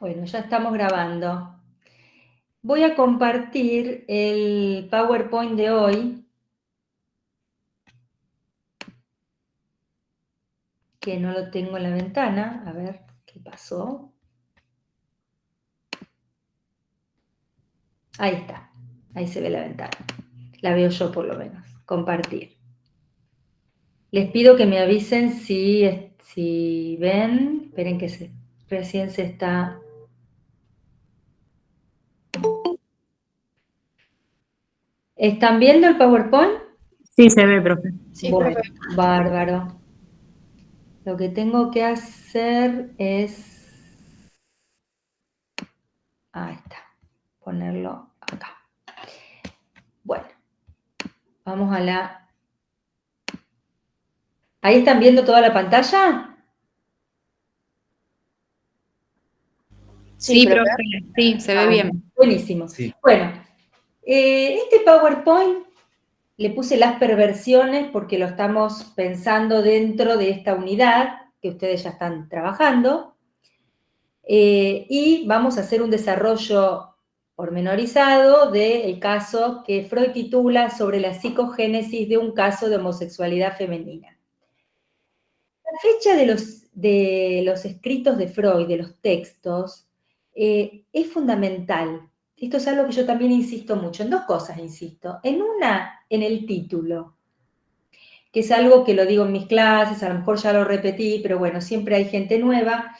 Bueno, ya estamos grabando. Voy a compartir el PowerPoint de hoy, que no lo tengo en la ventana. A ver qué pasó. Ahí está. Ahí se ve la ventana. La veo yo por lo menos. Compartir. Les pido que me avisen si ven. Esperen que recién se está... ¿Están viendo el PowerPoint? Sí, se ve, profe. Sí, Bueno, profe. bárbaro. Lo que tengo que hacer es... Ahí está. Ponerlo acá. Bueno, vamos a la... ¿Ahí están viendo toda la pantalla? Sí, profe. Sí, se ve bien. Buenísimo. Sí. Bueno, este PowerPoint le puse las perversiones porque lo estamos pensando dentro de esta unidad que ustedes ya están trabajando. Y vamos a hacer un desarrollo pormenorizado del caso que Freud titula sobre la psicogénesis de un caso de homosexualidad femenina. La fecha de los escritos de Freud, de los textos, es fundamental. Esto es algo que yo también insisto mucho. En dos cosas insisto. En una, en el título, que es algo que lo digo en mis clases, a lo mejor ya lo repetí, pero bueno, siempre hay gente nueva.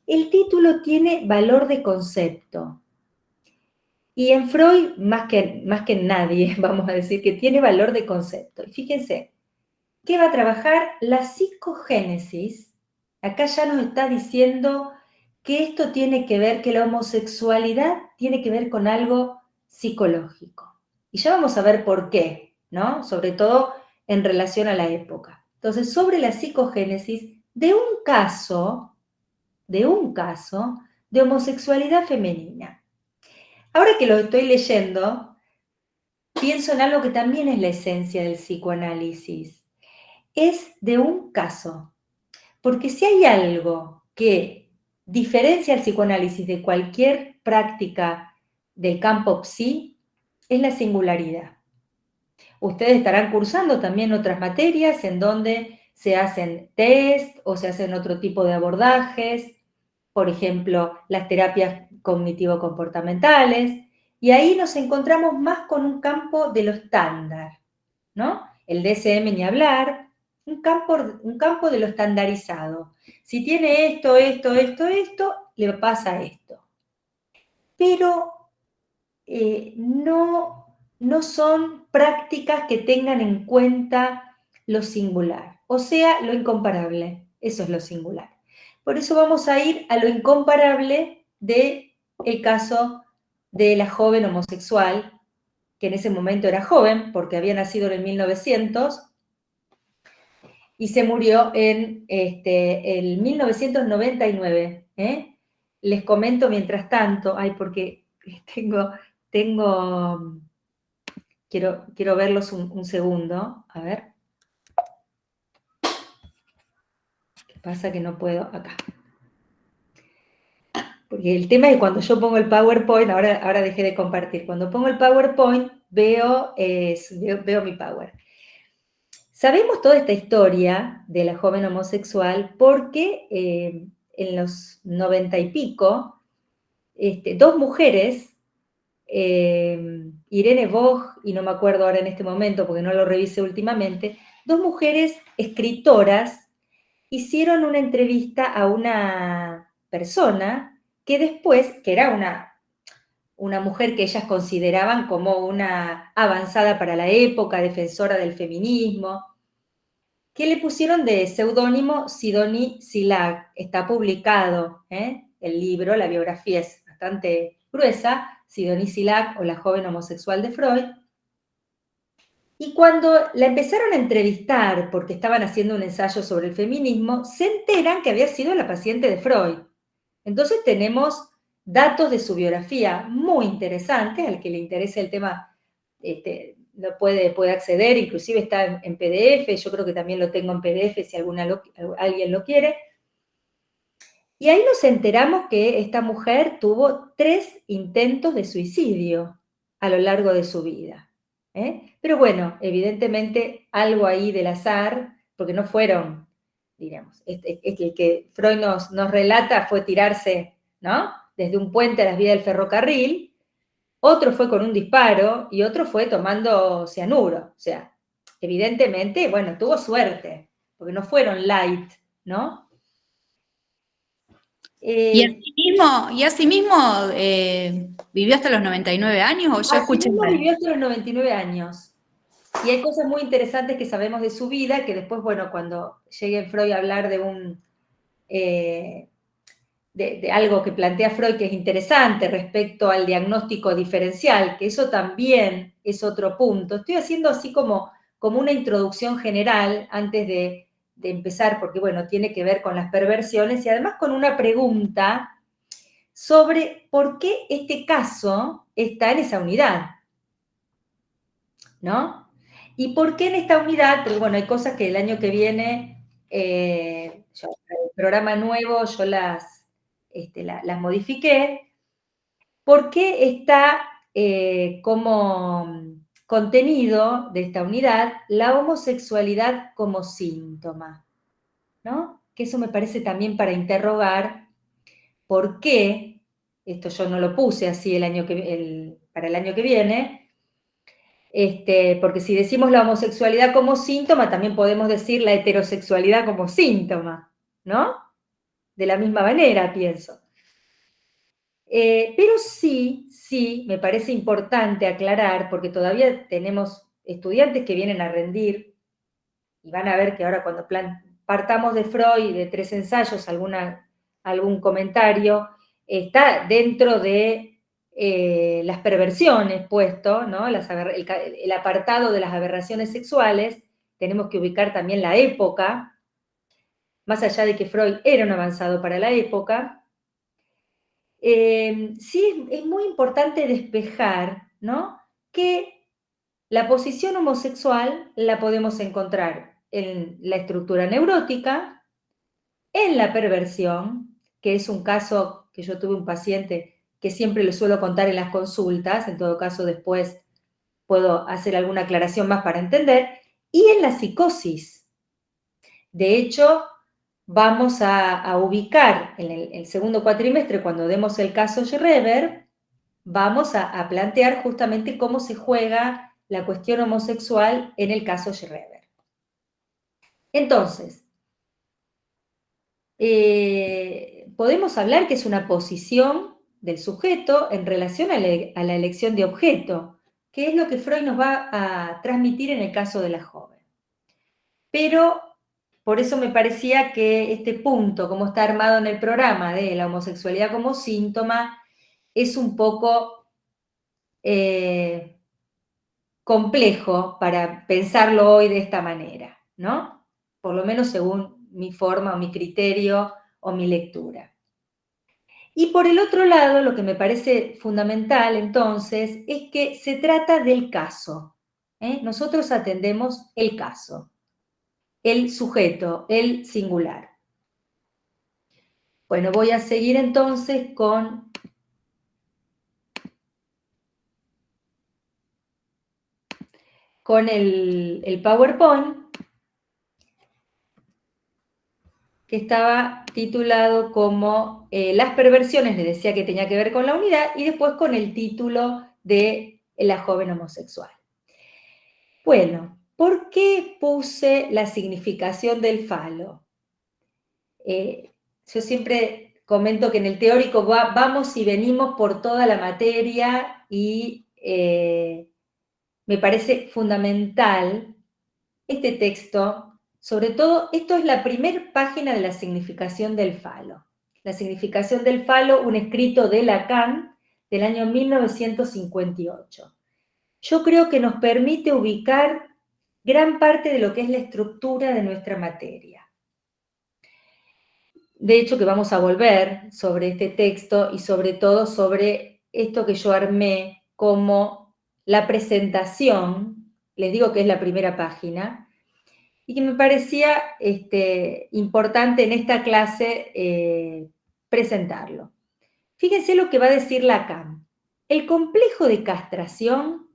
El título tiene valor de concepto. Y en Freud, más que en nadie, vamos a decir que tiene valor de concepto. Y fíjense, ¿qué va a trabajar? La psicogénesis. Acá ya nos está diciendo que esto tiene que ver, que la homosexualidad tiene que ver con algo psicológico. Y ya vamos a ver por qué, ¿no? Sobre todo en relación a la época. Entonces, sobre la psicogénesis de un caso de homosexualidad femenina. Ahora que lo estoy leyendo, pienso en algo que también es la esencia del psicoanálisis. Es de un caso. Porque si hay algo que diferencia el psicoanálisis de cualquier práctica del campo psi, es la singularidad. Ustedes estarán cursando también otras materias en donde se hacen test o se hacen otro tipo de abordajes, por ejemplo, las terapias cognitivo-comportamentales, y ahí nos encontramos más con un campo de lo estándar, ¿no? El DSM ni hablar, un campo de lo estandarizado. Si tiene esto, le pasa esto. Pero no son prácticas que tengan en cuenta lo singular, o sea, lo incomparable. Eso es lo singular. Por eso vamos a ir a lo incomparable del caso de la joven homosexual, que en ese momento era joven, porque había nacido en el 1900, y se murió en el 1999. Les comento mientras tanto, porque tengo quiero verlos un segundo, a ver. ¿Qué pasa que no puedo? Acá. Porque el tema es que cuando yo pongo el PowerPoint, ahora dejé de compartir, cuando pongo el PowerPoint veo mi Power. Sabemos toda esta historia de la joven homosexual porque en los 90 y pico, dos mujeres, Irene Vogt, y no me acuerdo ahora en este momento porque no lo revisé últimamente, dos mujeres escritoras hicieron una entrevista a una persona que después, que era una mujer que ellas consideraban como una avanzada para la época, defensora del feminismo, que le pusieron de seudónimo Sidonie Silag. Está publicado el libro, la biografía es bastante gruesa, Sidonie Silag o la joven homosexual de Freud. Y cuando la empezaron a entrevistar, porque estaban haciendo un ensayo sobre el feminismo, se enteran que había sido la paciente de Freud. Entonces tenemos datos de su biografía muy interesantes, al que le interese el tema lo puede acceder, inclusive está en PDF, yo creo que también lo tengo en PDF si alguien lo quiere. Y ahí nos enteramos que esta mujer tuvo 3 intentos de suicidio a lo largo de su vida. Pero bueno, evidentemente algo ahí del azar, porque no fueron, digamos, el que Freud nos relata fue tirarse, ¿no?, desde un puente a las vías del ferrocarril, otro fue con un disparo y otro fue tomando cianuro. O sea, evidentemente, bueno, tuvo suerte, porque no fueron light, ¿no? ¿Y asimismo vivió hasta los 99 años o yo escuché Asimismo mal? vivió hasta los 99 años. Y hay cosas muy interesantes que sabemos de su vida, que después, bueno, cuando llegue Freud a hablar de de algo que plantea Freud que es interesante respecto al diagnóstico diferencial, que eso también es otro punto. Estoy haciendo así como una introducción general antes de empezar, porque, bueno, tiene que ver con las perversiones y además con una pregunta sobre por qué este caso está en esa unidad, ¿no? ¿Y por qué en esta unidad? Porque, bueno, hay cosas que el año que viene, el programa nuevo, yo las modifiqué. ¿Por qué está como contenido de esta unidad la homosexualidad como síntoma? ¿No? Que eso me parece también para interrogar por qué, esto yo no lo puse así para el año que viene, porque si decimos la homosexualidad como síntoma, también podemos decir la heterosexualidad como síntoma, ¿no? De la misma manera, pienso. Pero sí, me parece importante aclarar, porque todavía tenemos estudiantes que vienen a rendir, y van a ver que ahora cuando partamos de Freud, de 3 ensayos, algún comentario, está dentro de las perversiones puesto, ¿no? El apartado de las aberraciones sexuales, tenemos que ubicar también la época, más allá de que Freud era un avanzado para la época. Sí, es muy importante despejar, ¿no?, que la posición homosexual la podemos encontrar en la estructura neurótica, en la perversión, que es un caso que yo tuve un paciente que siempre lo suelo contar en las consultas, en todo caso después puedo hacer alguna aclaración más para entender, y en la psicosis. De hecho, vamos a ubicar en el segundo cuatrimestre, cuando demos el caso Schreber, vamos a plantear justamente cómo se juega la cuestión homosexual en el caso Schreber. Entonces, podemos hablar que es una posición del sujeto en relación a la elección de objeto, que es lo que Freud nos va a transmitir en el caso de la joven. Pero por eso me parecía que este punto, como está armado en el programa de la homosexualidad como síntoma, es un poco complejo para pensarlo hoy de esta manera, ¿no? Por lo menos según mi forma o mi criterio o mi lectura. Y por el otro lado, lo que me parece fundamental entonces es que se trata del caso. Nosotros atendemos el caso, el sujeto, el singular. Bueno, voy a seguir entonces con el PowerPoint, que estaba titulado como Las perversiones, le decía que tenía que ver con la unidad, y después con el título de La joven homosexual. Bueno, ¿por qué puse la significación del falo? Yo siempre comento que en el teórico vamos y venimos por toda la materia y me parece fundamental este texto. Sobre todo, esto es la primera página de la significación del falo. La significación del falo, un escrito de Lacan del año 1958. Yo creo que nos permite ubicar gran parte de lo que es la estructura de nuestra materia. De hecho, que vamos a volver sobre este texto y sobre todo sobre esto que yo armé como la presentación, les digo que es la primera página, y que me parecía importante en esta clase presentarlo. Fíjense lo que va a decir Lacan. El complejo de castración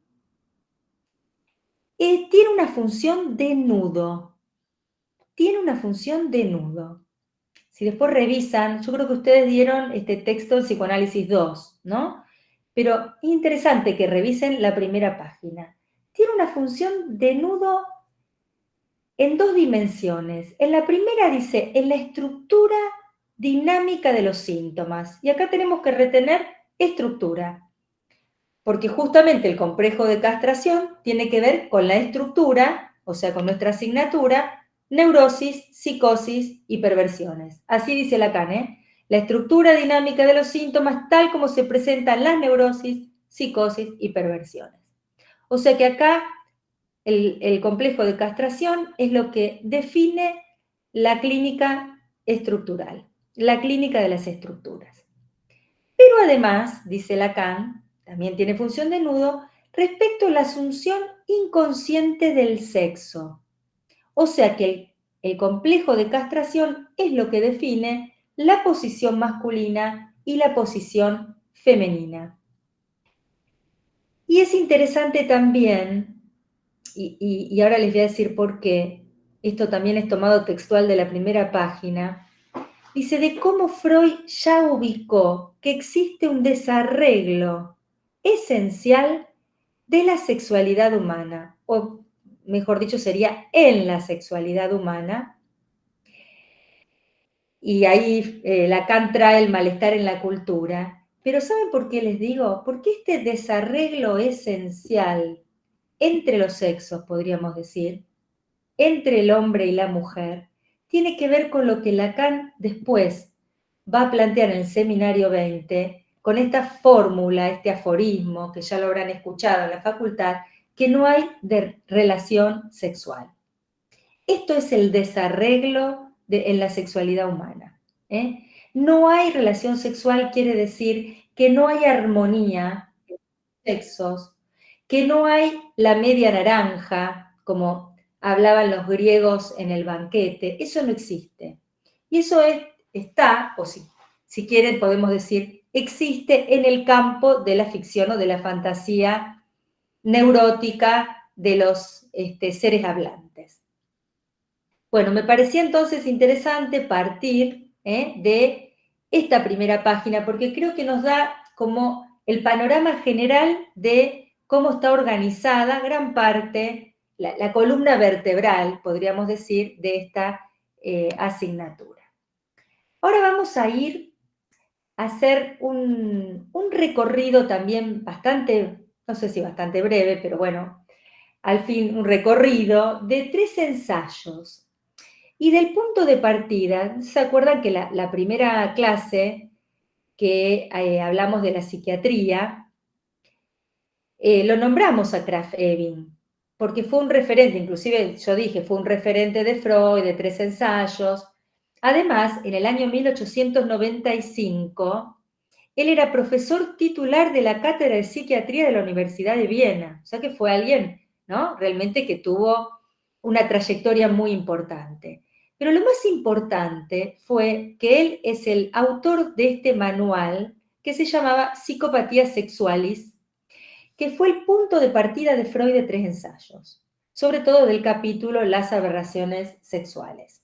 tiene una función de nudo. Tiene una función de nudo. Si después revisan, yo creo que ustedes dieron este texto en Psicoanálisis 2, ¿no? Pero es interesante que revisen la primera página. Tiene una función de nudo en dos dimensiones. En la primera dice, en la estructura dinámica de los síntomas. Y acá tenemos que retener estructura, porque justamente el complejo de castración tiene que ver con la estructura, o sea, con nuestra asignatura, neurosis, psicosis y perversiones. Así dice Lacan, ¿eh? La estructura dinámica de los síntomas tal como se presentan las neurosis, psicosis y perversiones. O sea que acá el complejo de castración es lo que define la clínica estructural, la clínica de las estructuras. Pero además, dice Lacan, también tiene función de nudo respecto a la asunción inconsciente del sexo. O sea que el complejo de castración es lo que define la posición masculina y la posición femenina. Y es interesante también, y ahora les voy a decir por qué, esto también es tomado textual de la primera página, dice de cómo Freud ya ubicó que existe un desarreglo esencial de la sexualidad humana, o mejor dicho sería en la sexualidad humana, y ahí Lacan trae el malestar en la cultura. Pero ¿saben por qué les digo? Porque este desarreglo esencial entre los sexos, podríamos decir, entre el hombre y la mujer, tiene que ver con lo que Lacan después va a plantear en el seminario 20, con esta fórmula, este aforismo, que ya lo habrán escuchado en la facultad, que no hay relación sexual. Esto es el desarreglo en la sexualidad humana. ¿eh? No hay relación sexual quiere decir que no hay armonía en los sexos, que no hay la media naranja, como hablaban los griegos en el banquete. Eso no existe. Y eso está, o si quieren podemos decir, existe en el campo de la ficción o de la fantasía neurótica de los seres hablantes. Bueno, me parecía entonces interesante partir de esta primera página, porque creo que nos da como el panorama general de cómo está organizada gran parte, la columna vertebral, podríamos decir, de esta asignatura. Ahora vamos a ir a hacer un recorrido también bastante, no sé si bastante breve, pero bueno, al fin un recorrido de 3 ensayos. Y del punto de partida, ¿se acuerdan que la primera clase que hablamos de la psiquiatría, lo nombramos a Krafft-Ebing, porque fue un referente, inclusive yo dije, fue un referente de Freud, de 3 ensayos. Además, en el año 1895, él era profesor titular de la Cátedra de Psiquiatría de la Universidad de Viena, o sea que fue alguien, ¿no? Realmente que tuvo una trayectoria muy importante. Pero lo más importante fue que él es el autor de este manual que se llamaba Psicopatía Sexualis, que fue el punto de partida de Freud de 3 ensayos, sobre todo del capítulo Las aberraciones sexuales.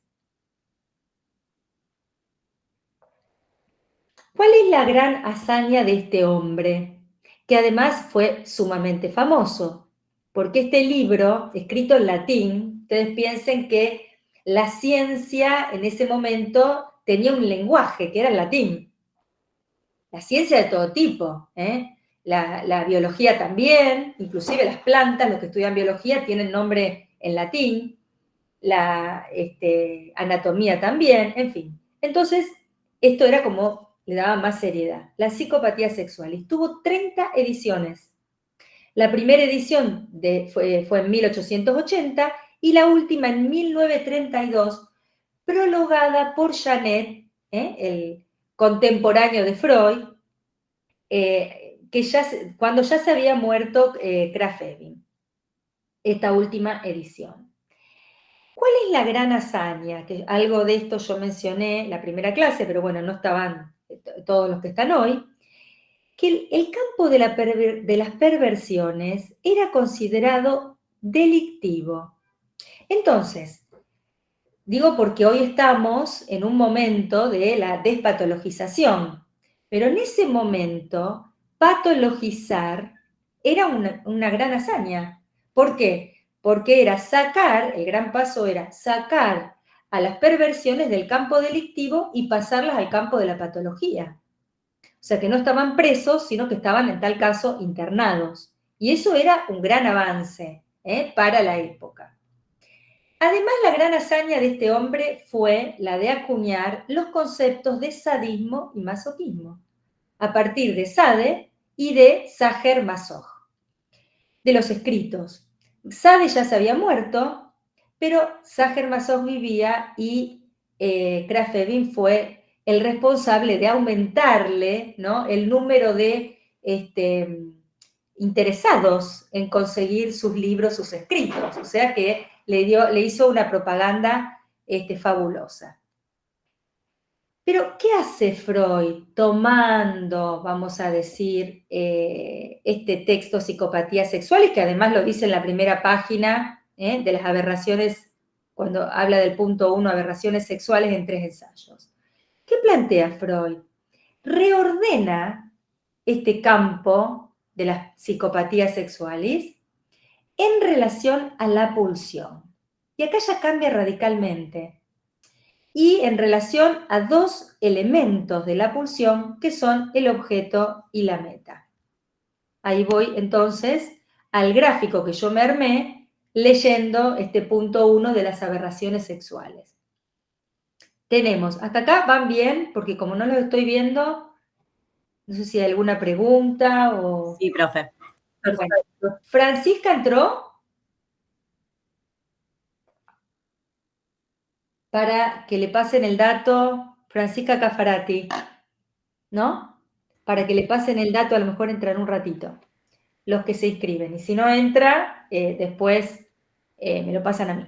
¿Cuál es la gran hazaña de este hombre? Que además fue sumamente famoso, porque este libro, escrito en latín, ustedes piensen que la ciencia en ese momento tenía un lenguaje que era el latín. La ciencia de todo tipo, la biología también, inclusive las plantas, los que estudian biología tienen nombre en latín, la anatomía también, en fin. Entonces, esto era como, le daba más seriedad. La psicopatía sexual. Y tuvo 30 ediciones. La primera edición fue en 1880 y la última en 1932, prologada por Janet, el contemporáneo de Freud, que cuando ya se había muerto Krafft-Ebing, esta última edición. ¿Cuál es la gran hazaña? Que algo de esto yo mencioné en la primera clase, pero bueno, no estaban todos los que están hoy, que el campo de las perversiones era considerado delictivo. Entonces, digo porque hoy estamos en un momento de la despatologización, pero en ese momento patologizar era una gran hazaña. ¿Por qué? Porque era el gran paso era sacar a las perversiones del campo delictivo y pasarlas al campo de la patología. O sea, que no estaban presos, sino que estaban, en tal caso, internados. Y eso era un gran avance para la época. Además, la gran hazaña de este hombre fue la de acuñar los conceptos de sadismo y masoquismo, a partir de Sade y de Sacher-Masoch, de los escritos. Sade ya se había muerto, pero Sacher-Masoch vivía y Krafft-Ebing fue el responsable de aumentarle, ¿no?, el número de interesados en conseguir sus libros, sus escritos. O sea que le hizo una propaganda fabulosa. Pero, ¿qué hace Freud tomando, vamos a decir, este texto Psicopatías Sexuales, que además lo dice en la primera página de las aberraciones, cuando habla del punto 1, aberraciones sexuales en 3 ensayos? ¿Qué plantea Freud? Reordena este campo de las psicopatías sexuales en relación a la pulsión. Y acá ya cambia radicalmente. Y en relación a 2 elementos de la pulsión, que son el objeto y la meta. Ahí voy entonces al gráfico que yo me armé leyendo este punto 1 de las aberraciones sexuales. Tenemos, hasta acá van bien, porque como no los estoy viendo, no sé si hay alguna pregunta o... Sí, profe. Perfecto. ¿Francisca entró? Para que le pasen el dato, Francisca Caffarati, ¿no? Para que le pasen el dato, a lo mejor entra en un ratito, los que se inscriben. Y si no entra, después me lo pasan a mí.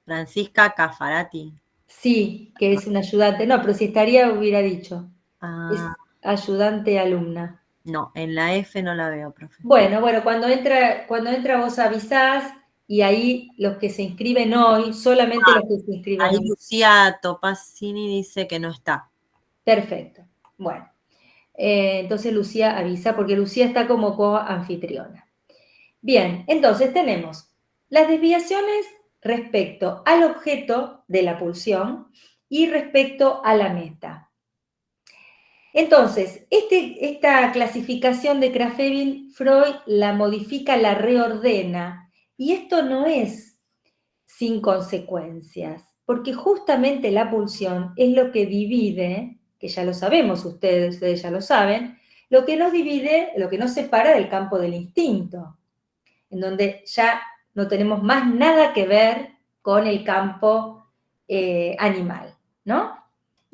Francisca Caffarati. Sí, que es una ayudante. No, pero si estaría, hubiera dicho. Ah, Es ayudante alumna. no, en la F no la veo, profe. Bueno, cuando entra vos avisás, y ahí los que se inscriben hoy, solamente los que se inscriben Ahí hoy. Lucía Topazzini dice que no está. Perfecto. Bueno, entonces Lucía avisa, porque Lucía está como coanfitriona. Bien, entonces tenemos las desviaciones respecto al objeto de la pulsión y respecto a la meta. Entonces, esta clasificación de Krafft-Ebing, Freud la modifica, la reordena, y esto no es sin consecuencias, porque justamente la pulsión es lo que divide, que ya lo sabemos ustedes ya lo saben, lo que nos divide, lo que nos separa del campo del instinto, en donde ya no tenemos más nada que ver con el campo animal, ¿no?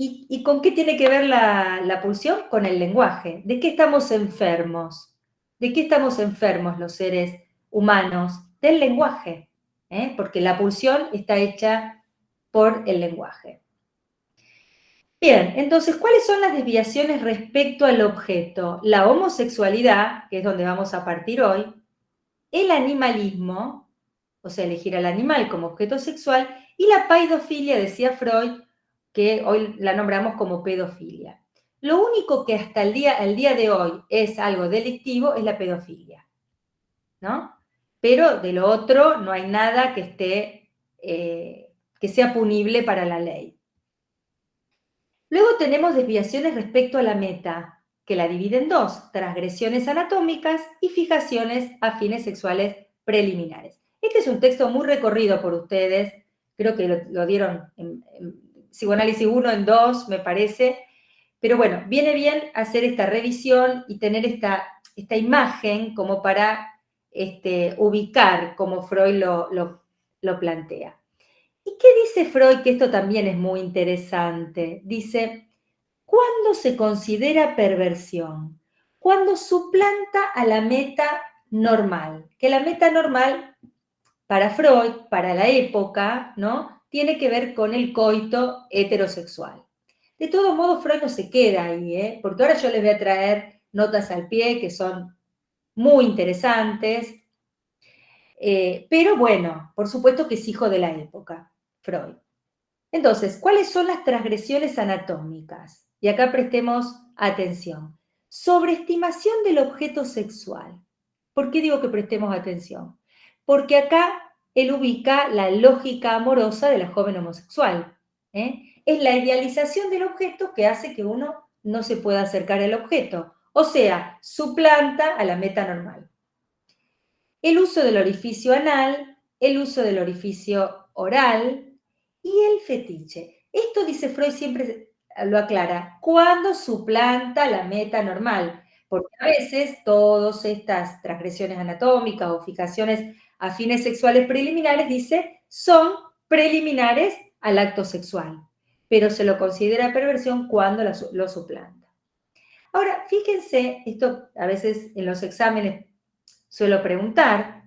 ¿Y con qué tiene que ver la pulsión? Con el lenguaje. ¿De qué estamos enfermos? ¿De qué estamos enfermos los seres humanos? Del lenguaje, porque la pulsión está hecha por el lenguaje. Bien, entonces, ¿cuáles son las desviaciones respecto al objeto? La homosexualidad, que es donde vamos a partir hoy, el animalismo, o sea, elegir al animal como objeto sexual, y la paidofilia, decía Freud, que hoy la nombramos como pedofilia. Lo único que hasta el día de hoy es algo delictivo es la pedofilia, ¿no? Pero de lo otro no hay nada que esté, que sea punible para la ley. Luego tenemos desviaciones respecto a la meta, que la divide en 2, transgresiones anatómicas y fijaciones a fines sexuales preliminares. Este es un texto muy recorrido por ustedes, creo que lo dieron en Psicoanálisis 1, en 2, me parece, pero bueno, viene bien hacer esta revisión y tener esta imagen como para ubicar como Freud lo plantea. ¿Y qué dice Freud? Que esto también es muy interesante. Dice, ¿cuándo se considera perversión? Cuando suplanta a la meta normal. Que la meta normal, para Freud, para la época, ¿no?, tiene que ver con el coito heterosexual. De todos modos, Freud no se queda ahí, porque ahora yo les voy a traer notas al pie que son muy interesantes, pero bueno, por supuesto que es hijo de la época, Freud. Entonces, ¿cuáles son las transgresiones anatómicas? Y acá prestemos atención. Sobreestimación del objeto sexual. ¿Por qué digo que prestemos atención? Porque acá él ubica la lógica amorosa de la joven homosexual. Es la idealización del objeto que hace que uno no se pueda acercar al objeto. O sea, suplanta a la meta normal. El uso del orificio anal, el uso del orificio oral y el fetiche. Esto, dice Freud, siempre lo aclara, cuando suplanta la meta normal, porque a veces todas estas transgresiones anatómicas o fijaciones a fines sexuales preliminares, dice, son preliminares al acto sexual, pero se lo considera perversión cuando lo suplanta. Ahora, fíjense, esto a veces en los exámenes suelo preguntar,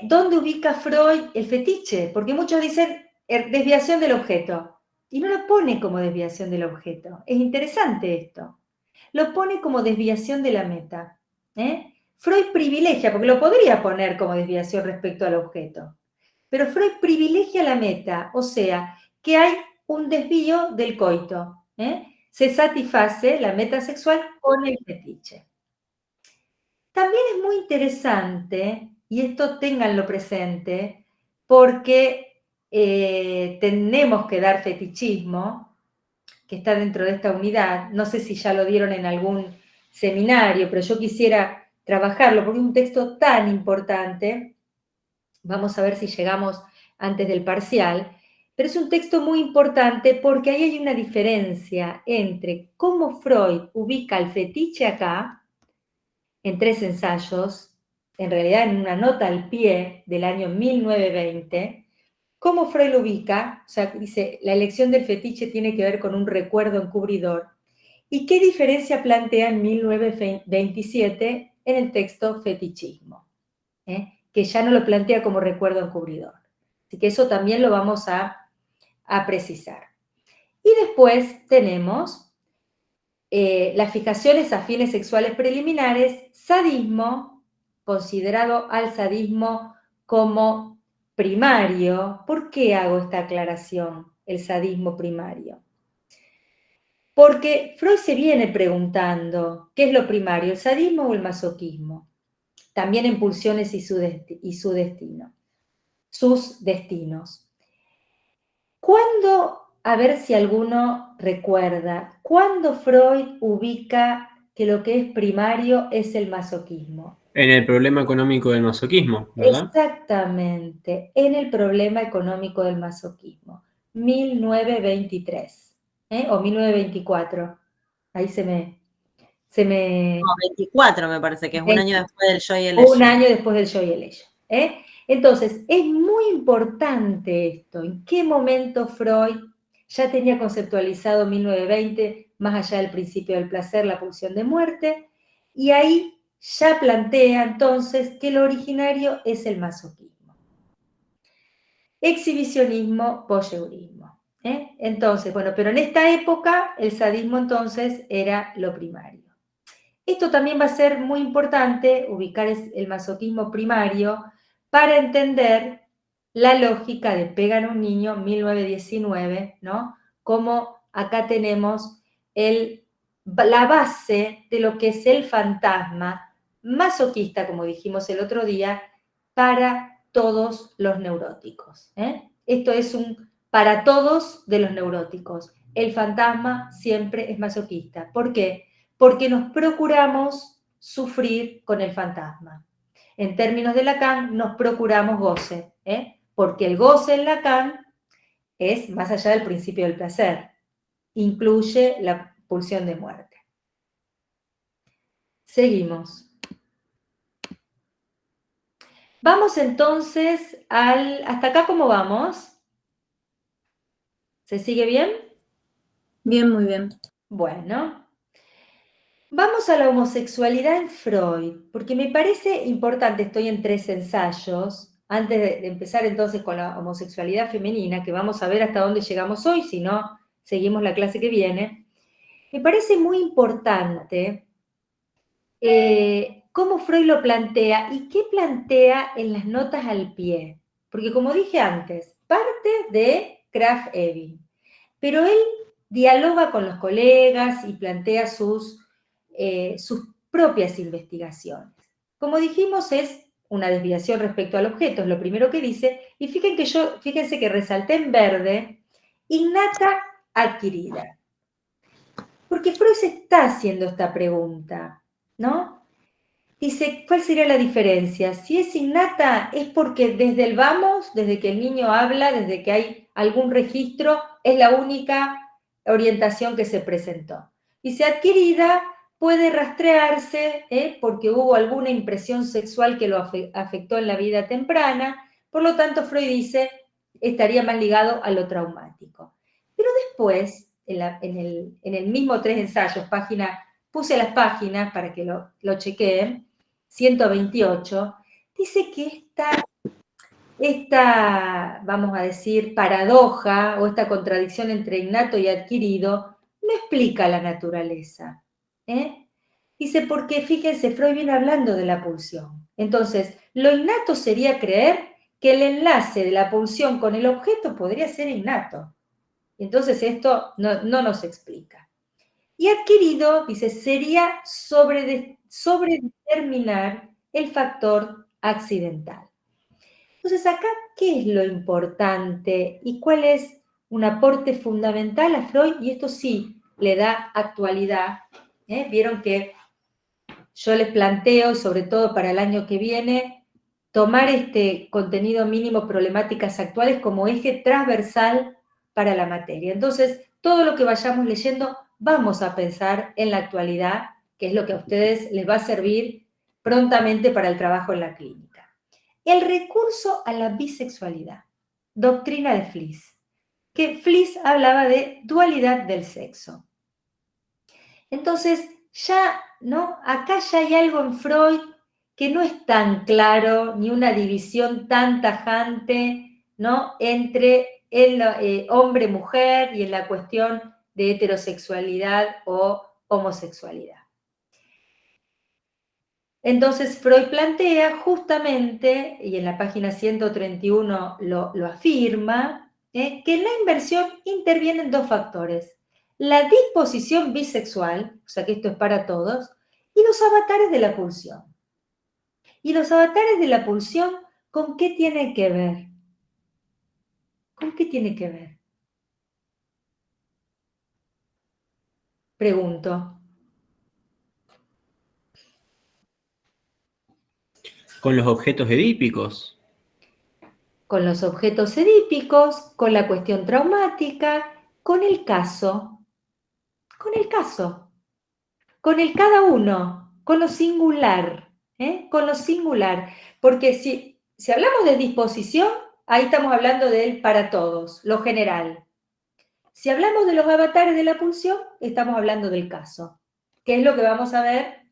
¿dónde ubica Freud el fetiche? Porque muchos dicen desviación del objeto, y no lo pone como desviación del objeto. Es interesante esto. Lo pone como desviación de la meta. Freud privilegia, porque lo podría poner como desviación respecto al objeto, pero Freud privilegia la meta, o sea, que hay un desvío del coito. Se satisface la meta sexual con el fetiche. También es muy interesante, y esto ténganlo presente, porque tenemos que dar fetichismo, que está dentro de esta unidad. No sé si ya lo dieron en algún seminario, pero yo quisiera trabajarlo, porque es un texto tan importante. Vamos a ver si llegamos antes del parcial. Pero es un texto muy importante porque ahí hay una diferencia entre cómo Freud ubica el fetiche acá, en 3 ensayos, en realidad en una nota al pie del año 1920, cómo Freud lo ubica, o sea, dice, la elección del fetiche tiene que ver con un recuerdo encubridor, y qué diferencia plantea en 1927 en el texto Fetichismo, que ya no lo plantea como recuerdo encubridor. Así que eso también lo vamos a precisar. Y después tenemos las fijaciones a fines sexuales preliminares, sadismo, considerado al sadismo como primario. ¿Por qué hago esta aclaración, el sadismo primario? Porque Freud se viene preguntando, ¿qué es lo primario, el sadismo o el masoquismo? También en Pulsiones y sus destinos. ¿Cuándo, a ver si alguno recuerda, cuándo Freud ubica que lo que es primario es el masoquismo? En el problema económico del masoquismo, ¿verdad? Exactamente, en el problema económico del masoquismo, 1923, o 1924, ahí se me... No, 24 me parece que es un año después del Yo y el Un Ello. año después del Yo y el Ello. Entonces, es muy importante esto, en qué momento Freud ya tenía conceptualizado 1920, más allá del principio del placer, la pulsión de muerte, y ahí ya plantea entonces que lo originario es el masoquismo. Exhibicionismo, voyeurismo. Entonces, bueno, pero en esta época el sadismo entonces era lo primario. Esto también va a ser muy importante, ubicar el masoquismo primario, para entender la lógica de Pegan a un niño, 1919, ¿no? Como acá tenemos la base de lo que es el fantasma masoquista, como dijimos el otro día, para todos los neuróticos. Esto es para todos de los neuróticos. El fantasma siempre es masoquista. ¿Por qué? Porque nos procuramos sufrir con el fantasma. En términos de Lacan, nos procuramos goce, porque el goce en Lacan es más allá del principio del placer, incluye la pulsión de muerte. Seguimos. Vamos entonces ¿hasta acá cómo vamos? ¿Se sigue bien? Bien, muy bien. Bueno. Vamos a la homosexualidad en Freud, porque me parece importante, estoy en 3 ensayos, antes de empezar entonces con la homosexualidad femenina, que vamos a ver hasta dónde llegamos hoy, si no, seguimos la clase que viene, me parece muy importante cómo Freud lo plantea y qué plantea en las notas al pie. Porque como dije antes, parte de Krafft-Ebing, pero él dialoga con los colegas y plantea sus propias investigaciones. Como dijimos, es una desviación respecto al objeto, es lo primero que dice, y fíjense que resalté en verde, innata adquirida. Porque Freud se está haciendo esta pregunta, ¿no? Dice, ¿cuál sería la diferencia? Si es innata, es porque desde el vamos, desde que el niño habla, desde que hay algún registro, es la única orientación que se presentó. Y si adquirida, puede rastrearse porque hubo alguna impresión sexual que lo afectó en la vida temprana, por lo tanto Freud dice, estaría más ligado a lo traumático. Pero después, en el mismo 3 ensayos, puse las páginas para que lo chequeen, 128, dice que esta, vamos a decir, paradoja o esta contradicción entre innato y adquirido no explica la naturaleza. Dice, porque fíjense, Freud viene hablando de la pulsión. Entonces, lo innato sería creer que el enlace de la pulsión con el objeto podría ser innato. Entonces, esto no nos explica. Y adquirido, dice, sería sobredeterminar el factor accidental. Entonces, acá, ¿qué es lo importante y cuál es un aporte fundamental a Freud? Y esto sí le da actualidad. Vieron que yo les planteo, sobre todo para el año que viene, tomar este contenido mínimo problemáticas actuales como eje transversal para la materia. Entonces, todo lo que vayamos leyendo, vamos a pensar en la actualidad, que es lo que a ustedes les va a servir prontamente para el trabajo en la clínica. El recurso a la bisexualidad, doctrina de Fliess, que Fliess hablaba de dualidad del sexo. Entonces, acá ya hay algo en Freud que no es tan claro, ni una división tan tajante, ¿no?, entre el hombre-mujer y en la cuestión de heterosexualidad o homosexualidad. Entonces Freud plantea justamente, y en la página 131 lo afirma, que en la inversión intervienen dos factores: la disposición bisexual, o sea que esto es para todos, y los avatares de la pulsión. ¿Y los avatares de la pulsión con qué tienen que ver? ¿Con qué tiene que ver? Pregunto. Con los objetos edípicos. Con los objetos edípicos, con la cuestión traumática, con el caso, con el cada uno, con lo singular, con lo singular. Porque si hablamos de disposición, ahí estamos hablando del para todos, lo general. Si hablamos de los avatares de la pulsión, estamos hablando del caso. ¿Qué es lo que vamos a ver?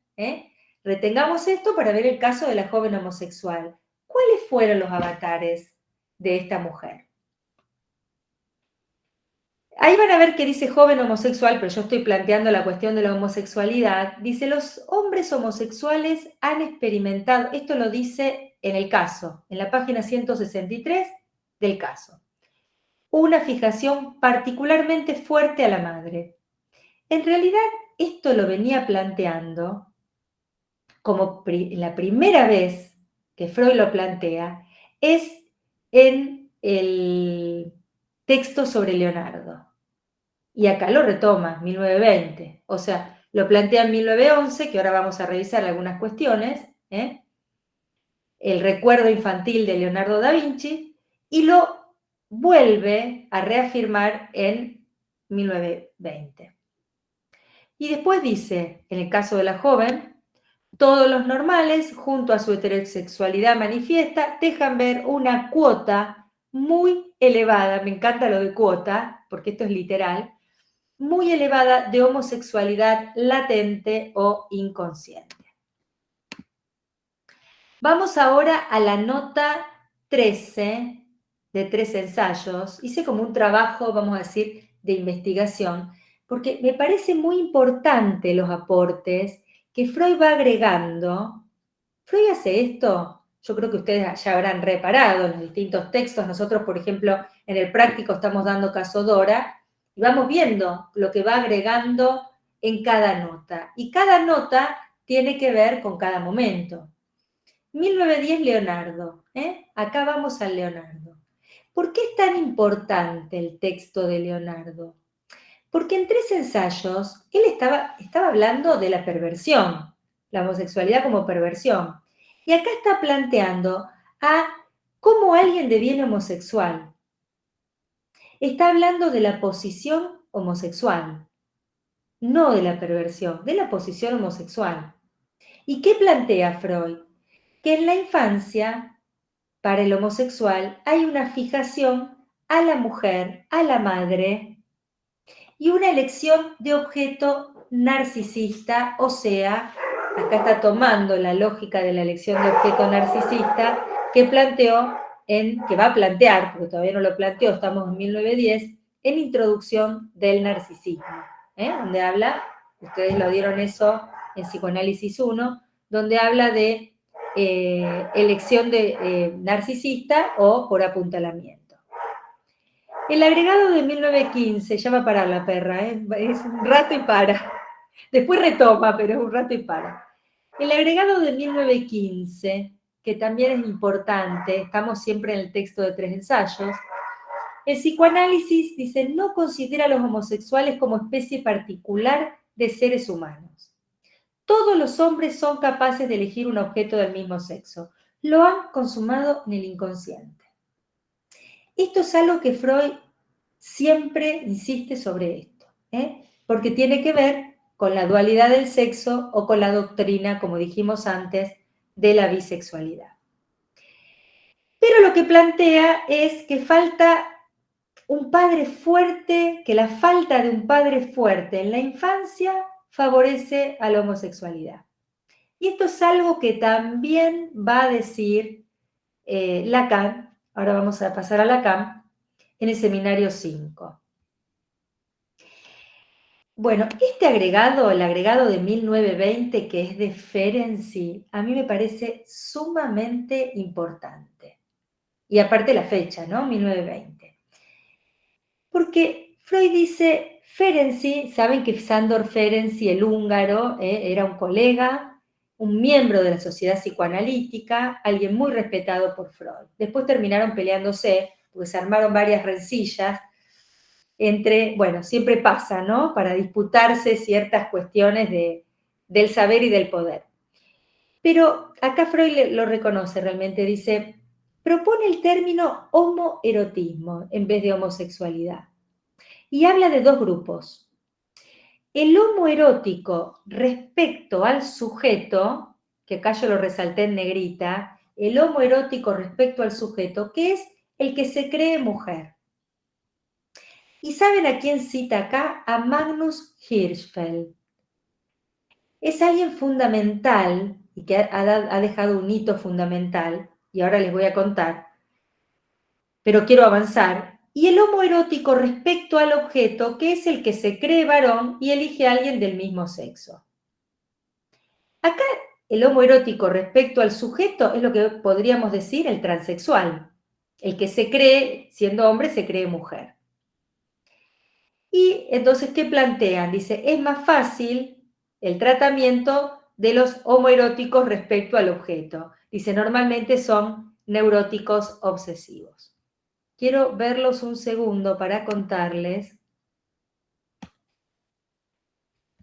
Retengamos esto para ver el caso de la joven homosexual. ¿Cuáles fueron los avatares de esta mujer? Ahí van a ver que dice joven homosexual, pero yo estoy planteando la cuestión de la homosexualidad. Dice, los hombres homosexuales han experimentado, esto lo dice en el caso, en la página 163 del caso, una fijación particularmente fuerte a la madre. En realidad, esto lo venía planteando como la primera vez que Freud lo plantea, es en el texto sobre Leonardo. Y acá lo retoma, 1920. O sea, lo plantea en 1911, que ahora vamos a revisar algunas cuestiones, el recuerdo infantil de Leonardo da Vinci, y lo vuelve a reafirmar en 1920. Y después dice, en el caso de la joven, todos los normales, junto a su heterosexualidad manifiesta, dejan ver una cuota muy elevada, me encanta lo de cuota, porque esto es literal, muy elevada de homosexualidad latente o inconsciente. Vamos ahora a la nota 13 de 3 ensayos. Hice como un trabajo, vamos a decir, de investigación, porque me parece muy importante los aportes que Freud va agregando. Freud hace esto, yo creo que ustedes ya habrán reparado en los distintos textos. Nosotros, por ejemplo, en el práctico estamos dando caso Dora, y vamos viendo lo que va agregando en cada nota. Y cada nota tiene que ver con cada momento. 1910, Leonardo. Acá vamos al Leonardo. ¿Por qué es tan importante el texto de Leonardo? Porque en 3 ensayos él estaba hablando de la perversión, la homosexualidad como perversión. Y acá está planteando a cómo alguien deviene homosexual. Está hablando de la posición homosexual, no de la perversión, de la posición homosexual. ¿Y qué plantea Freud? Que en la infancia, para el homosexual, hay una fijación a la mujer, a la madre, y una elección de objeto narcisista, o sea, acá está tomando la lógica de la elección de objeto narcisista que planteó, que va a plantear, porque todavía no lo planteó, estamos en 1910, en Introducción del Narcisismo, donde habla, ustedes lo dieron eso en Psicoanálisis 1, donde habla de elección de narcisista o por apuntalamiento. El agregado de 1915, ya va a parar la perra, es un rato y para. Después retoma, pero es un rato y para. El agregado de 1915, que también es importante, estamos siempre en el texto de 3 ensayos, el psicoanálisis dice, no considera a los homosexuales como especie particular de seres humanos. Todos los hombres son capaces de elegir un objeto del mismo sexo. Lo han consumado en el inconsciente. Esto es algo que Freud siempre insiste sobre esto, porque tiene que ver con la dualidad del sexo o con la doctrina, como dijimos antes, de la bisexualidad. Pero lo que plantea es que falta un padre fuerte, que la falta de un padre fuerte en la infancia favorece a la homosexualidad. Y esto es algo que también va a decir Lacan, ahora vamos a pasar a Lacan, en el seminario 5. Bueno, este agregado, el agregado de 1920, que es de Ferenczi, a mí me parece sumamente importante. Y aparte la fecha, ¿no? 1920. Porque Freud dice, Ferenczi, saben que Sándor Ferenczi, el húngaro, era un colega, un miembro de la sociedad psicoanalítica, alguien muy respetado por Freud. Después terminaron peleándose, porque se armaron varias rencillas, bueno, siempre pasa, ¿no? Para disputarse ciertas cuestiones del saber y del poder. Pero acá Freud lo reconoce realmente, dice, propone el término homoerotismo en vez de homosexualidad. Y habla de 2 grupos. El homoerótico respecto al sujeto, que acá yo lo resalté en negrita, el homoerótico respecto al sujeto, que es el que se cree mujer. ¿Y saben a quién cita acá? A Magnus Hirschfeld. Es alguien fundamental y que ha dejado un hito fundamental, y ahora les voy a contar, pero quiero avanzar. Y el homoerótico respecto al objeto, que es el que se cree varón y elige a alguien del mismo sexo. Acá el homoerótico respecto al sujeto es lo que podríamos decir el transexual, el que se cree, siendo hombre, se cree mujer. Y entonces, ¿qué plantean? Dice, es más fácil el tratamiento de los homoeróticos respecto al objeto. Dice, normalmente son neuróticos obsesivos. Quiero verlos un segundo para contarles.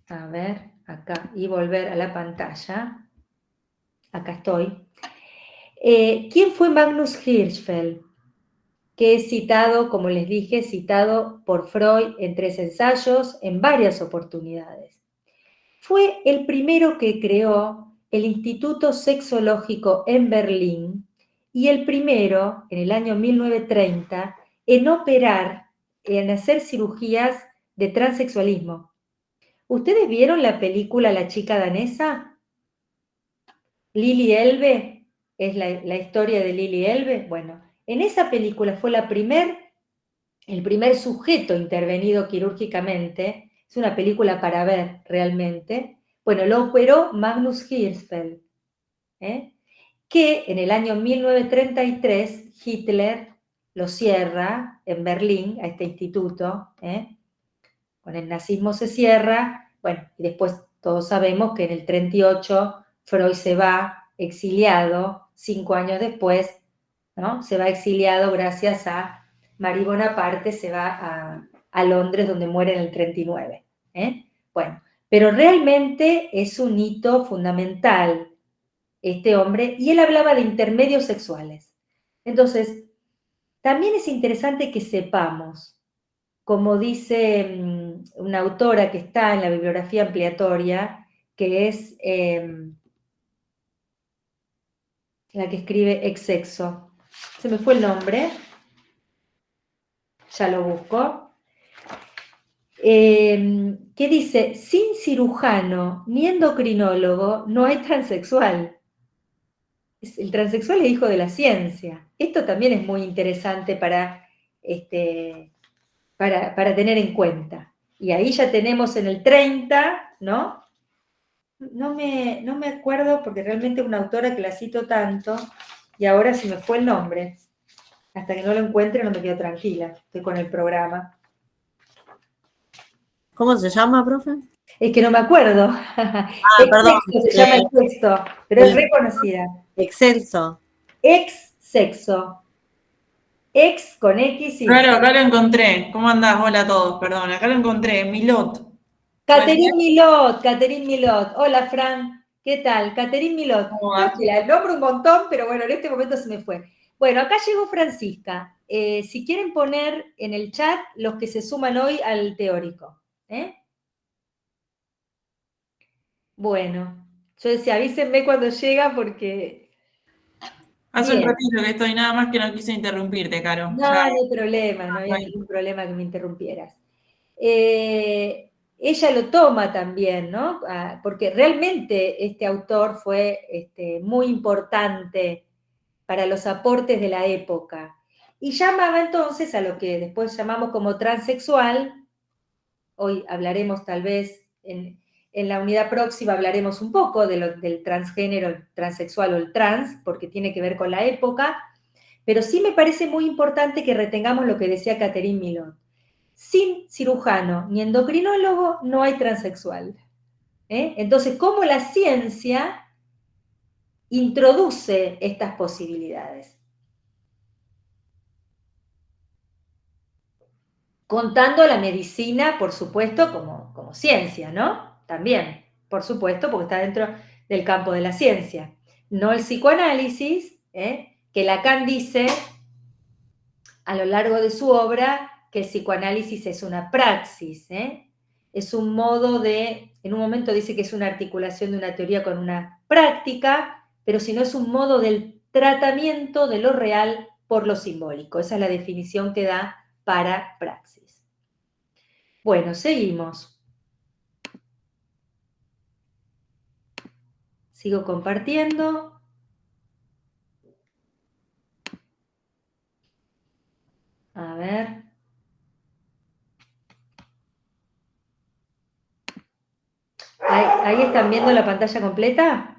A ver, acá, y volver a la pantalla. Acá estoy. ¿Quién fue Magnus Hirschfeld? Que es citado, como les dije, citado por Freud en 3 ensayos, en varias oportunidades. Fue el primero que creó el Instituto Sexológico en Berlín y el primero, en el año 1930, en operar, en hacer cirugías de transexualismo. ¿Ustedes vieron la película La chica danesa? Lili Elbe, es la historia de Lili Elbe. Bueno, en esa película fue la primera el primer sujeto intervenido quirúrgicamente, es una película para ver realmente, bueno, lo operó Magnus Hirschfeld, que en el año 1933 Hitler lo cierra en Berlín, a este instituto, con el nazismo se cierra, bueno, y después todos sabemos que en el 38 Freud se va exiliado, 5 años después, ¿no? Se va exiliado gracias a Marie Bonaparte, se va a Londres, donde muere en el 39. Bueno, pero realmente es un hito fundamental este hombre, y él hablaba de intermedios sexuales. Entonces, también es interesante que sepamos, como dice una autora que está en la bibliografía ampliatoria, que es la que escribe Exsexo. Se me fue el nombre, ya lo busco. Que dice, sin cirujano ni endocrinólogo no hay transexual. El transexual es hijo de la ciencia. Esto también es muy interesante para tener en cuenta. Y ahí ya tenemos en el 30, ¿no? No me acuerdo porque realmente es una autora que la cito tanto y ahora se me fue el nombre. Hasta que no lo encuentre no me quedo tranquila. Estoy con el programa. ¿Cómo se llama, profe? Es que no me acuerdo. Perdón. Se llama el texto, pero es reconocida. Excelso. Exsexo. Ex con X y... Claro, acá lo encontré. ¿Cómo andás? Hola a todos, perdón. Acá lo encontré, Milot. Catherine Milot. Hola, Fran. ¿Qué tal? Catherine Milot. La nombro un montón, pero bueno, en este momento se me fue. Bueno, acá llegó Francisca. Si quieren poner en el chat los que se suman hoy al teórico. Bueno, yo decía, avísenme cuando llega porque... Hace un ratito que estoy, nada más que no quise interrumpirte, Caro. No, no hay problema, no había ningún problema que me interrumpieras. Ella lo toma también, ¿no? Porque realmente este autor fue muy importante para los aportes de la época. Y llamaba entonces a lo que después llamamos como transexual. Hoy hablaremos tal vez, en la unidad próxima hablaremos un poco del transgénero, el transexual o el trans, porque tiene que ver con la época, pero sí me parece muy importante que retengamos lo que decía Catherine Milot. Sin cirujano ni endocrinólogo no hay transexual. Entonces, ¿cómo la ciencia introduce estas posibilidades? Contando la medicina, por supuesto, como ciencia, ¿no? También, por supuesto, porque está dentro del campo de la ciencia. No el psicoanálisis, que Lacan dice a lo largo de su obra que el psicoanálisis es una praxis, es un modo de, en un momento dice que es una articulación de una teoría con una práctica, pero si no es un modo del tratamiento de lo real por lo simbólico. Esa es la definición que da para praxis. Bueno, seguimos. Sigo compartiendo. A ver. ¿Ahí están viendo la pantalla completa?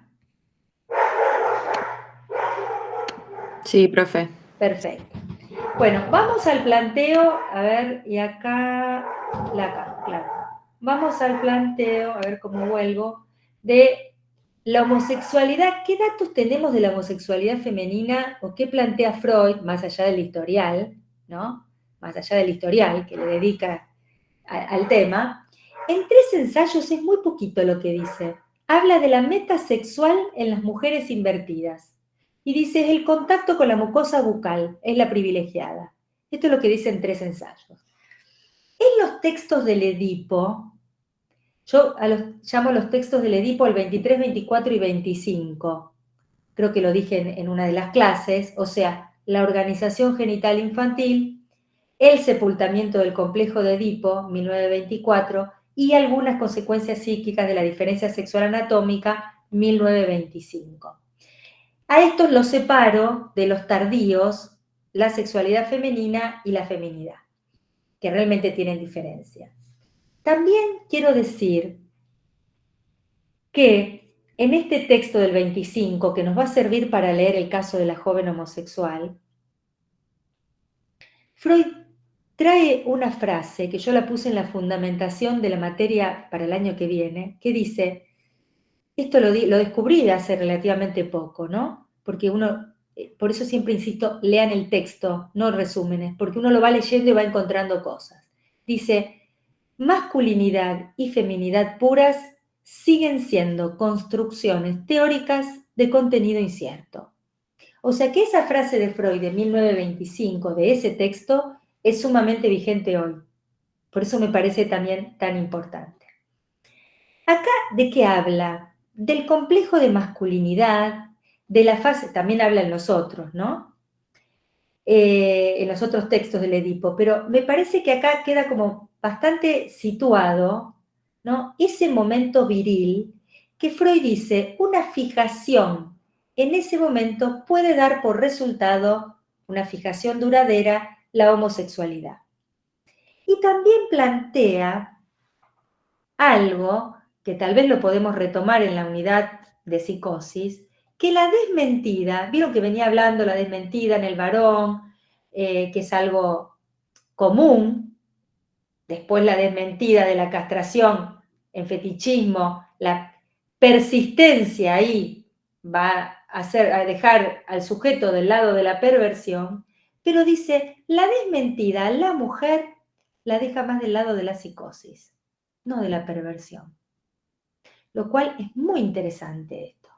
Sí, profe. Perfecto. Bueno, vamos al planteo, a ver, y acá, claro. Vamos al planteo, a ver cómo vuelvo, de la homosexualidad. ¿Qué datos tenemos de la homosexualidad femenina o qué plantea Freud, más allá del historial, ¿no? Más allá del historial que le dedica al tema? En 3 ensayos es muy poquito lo que dice. Habla de la meta sexual en las mujeres invertidas. Y dice, el contacto con la mucosa bucal es la privilegiada. Esto es lo que dice en 3 ensayos. En los textos del Edipo, yo llamo los textos del Edipo el 23, 24 y 25. Creo que lo dije en una de las clases, o sea, la organización genital infantil, el sepultamiento del complejo de Edipo, 1924, y algunas consecuencias psíquicas de la diferencia sexual anatómica, 1925. A estos los separo de los tardíos, la sexualidad femenina y la feminidad. que realmente tienen diferencia. También quiero decir que en este texto del 25, que nos va a servir para leer el caso de la joven homosexual, Freud trae una frase que yo la puse en la fundamentación de la materia para el año que viene, que dice, esto lo descubrí hace relativamente poco, ¿no? Porque uno, por eso siempre insisto, lean el texto, no resúmenes, porque uno lo va leyendo y va encontrando cosas. Dice, masculinidad y feminidad puras siguen siendo construcciones teóricas de contenido incierto. O sea que esa frase de Freud de 1925, de ese texto, es sumamente vigente hoy. Por eso me parece también tan importante. Acá, ¿de qué habla? Del complejo de masculinidad, de la fase, también habla en los otros, ¿no? En los otros textos del Edipo, pero me parece que acá queda como bastante situado, ¿no? Ese momento viril que Freud dice, una fijación en ese momento puede dar por resultado, una fijación duradera, la homosexualidad. Y también plantea algo que tal vez lo podemos retomar en la unidad de psicosis, que la desmentida, vieron que venía hablando la desmentida en el varón, que es algo común, después la desmentida de la castración en fetichismo, la persistencia ahí va a dejar al sujeto del lado de la perversión, pero dice, la desmentida, la mujer la deja más del lado de la psicosis, no de la perversión. Lo cual es muy interesante esto.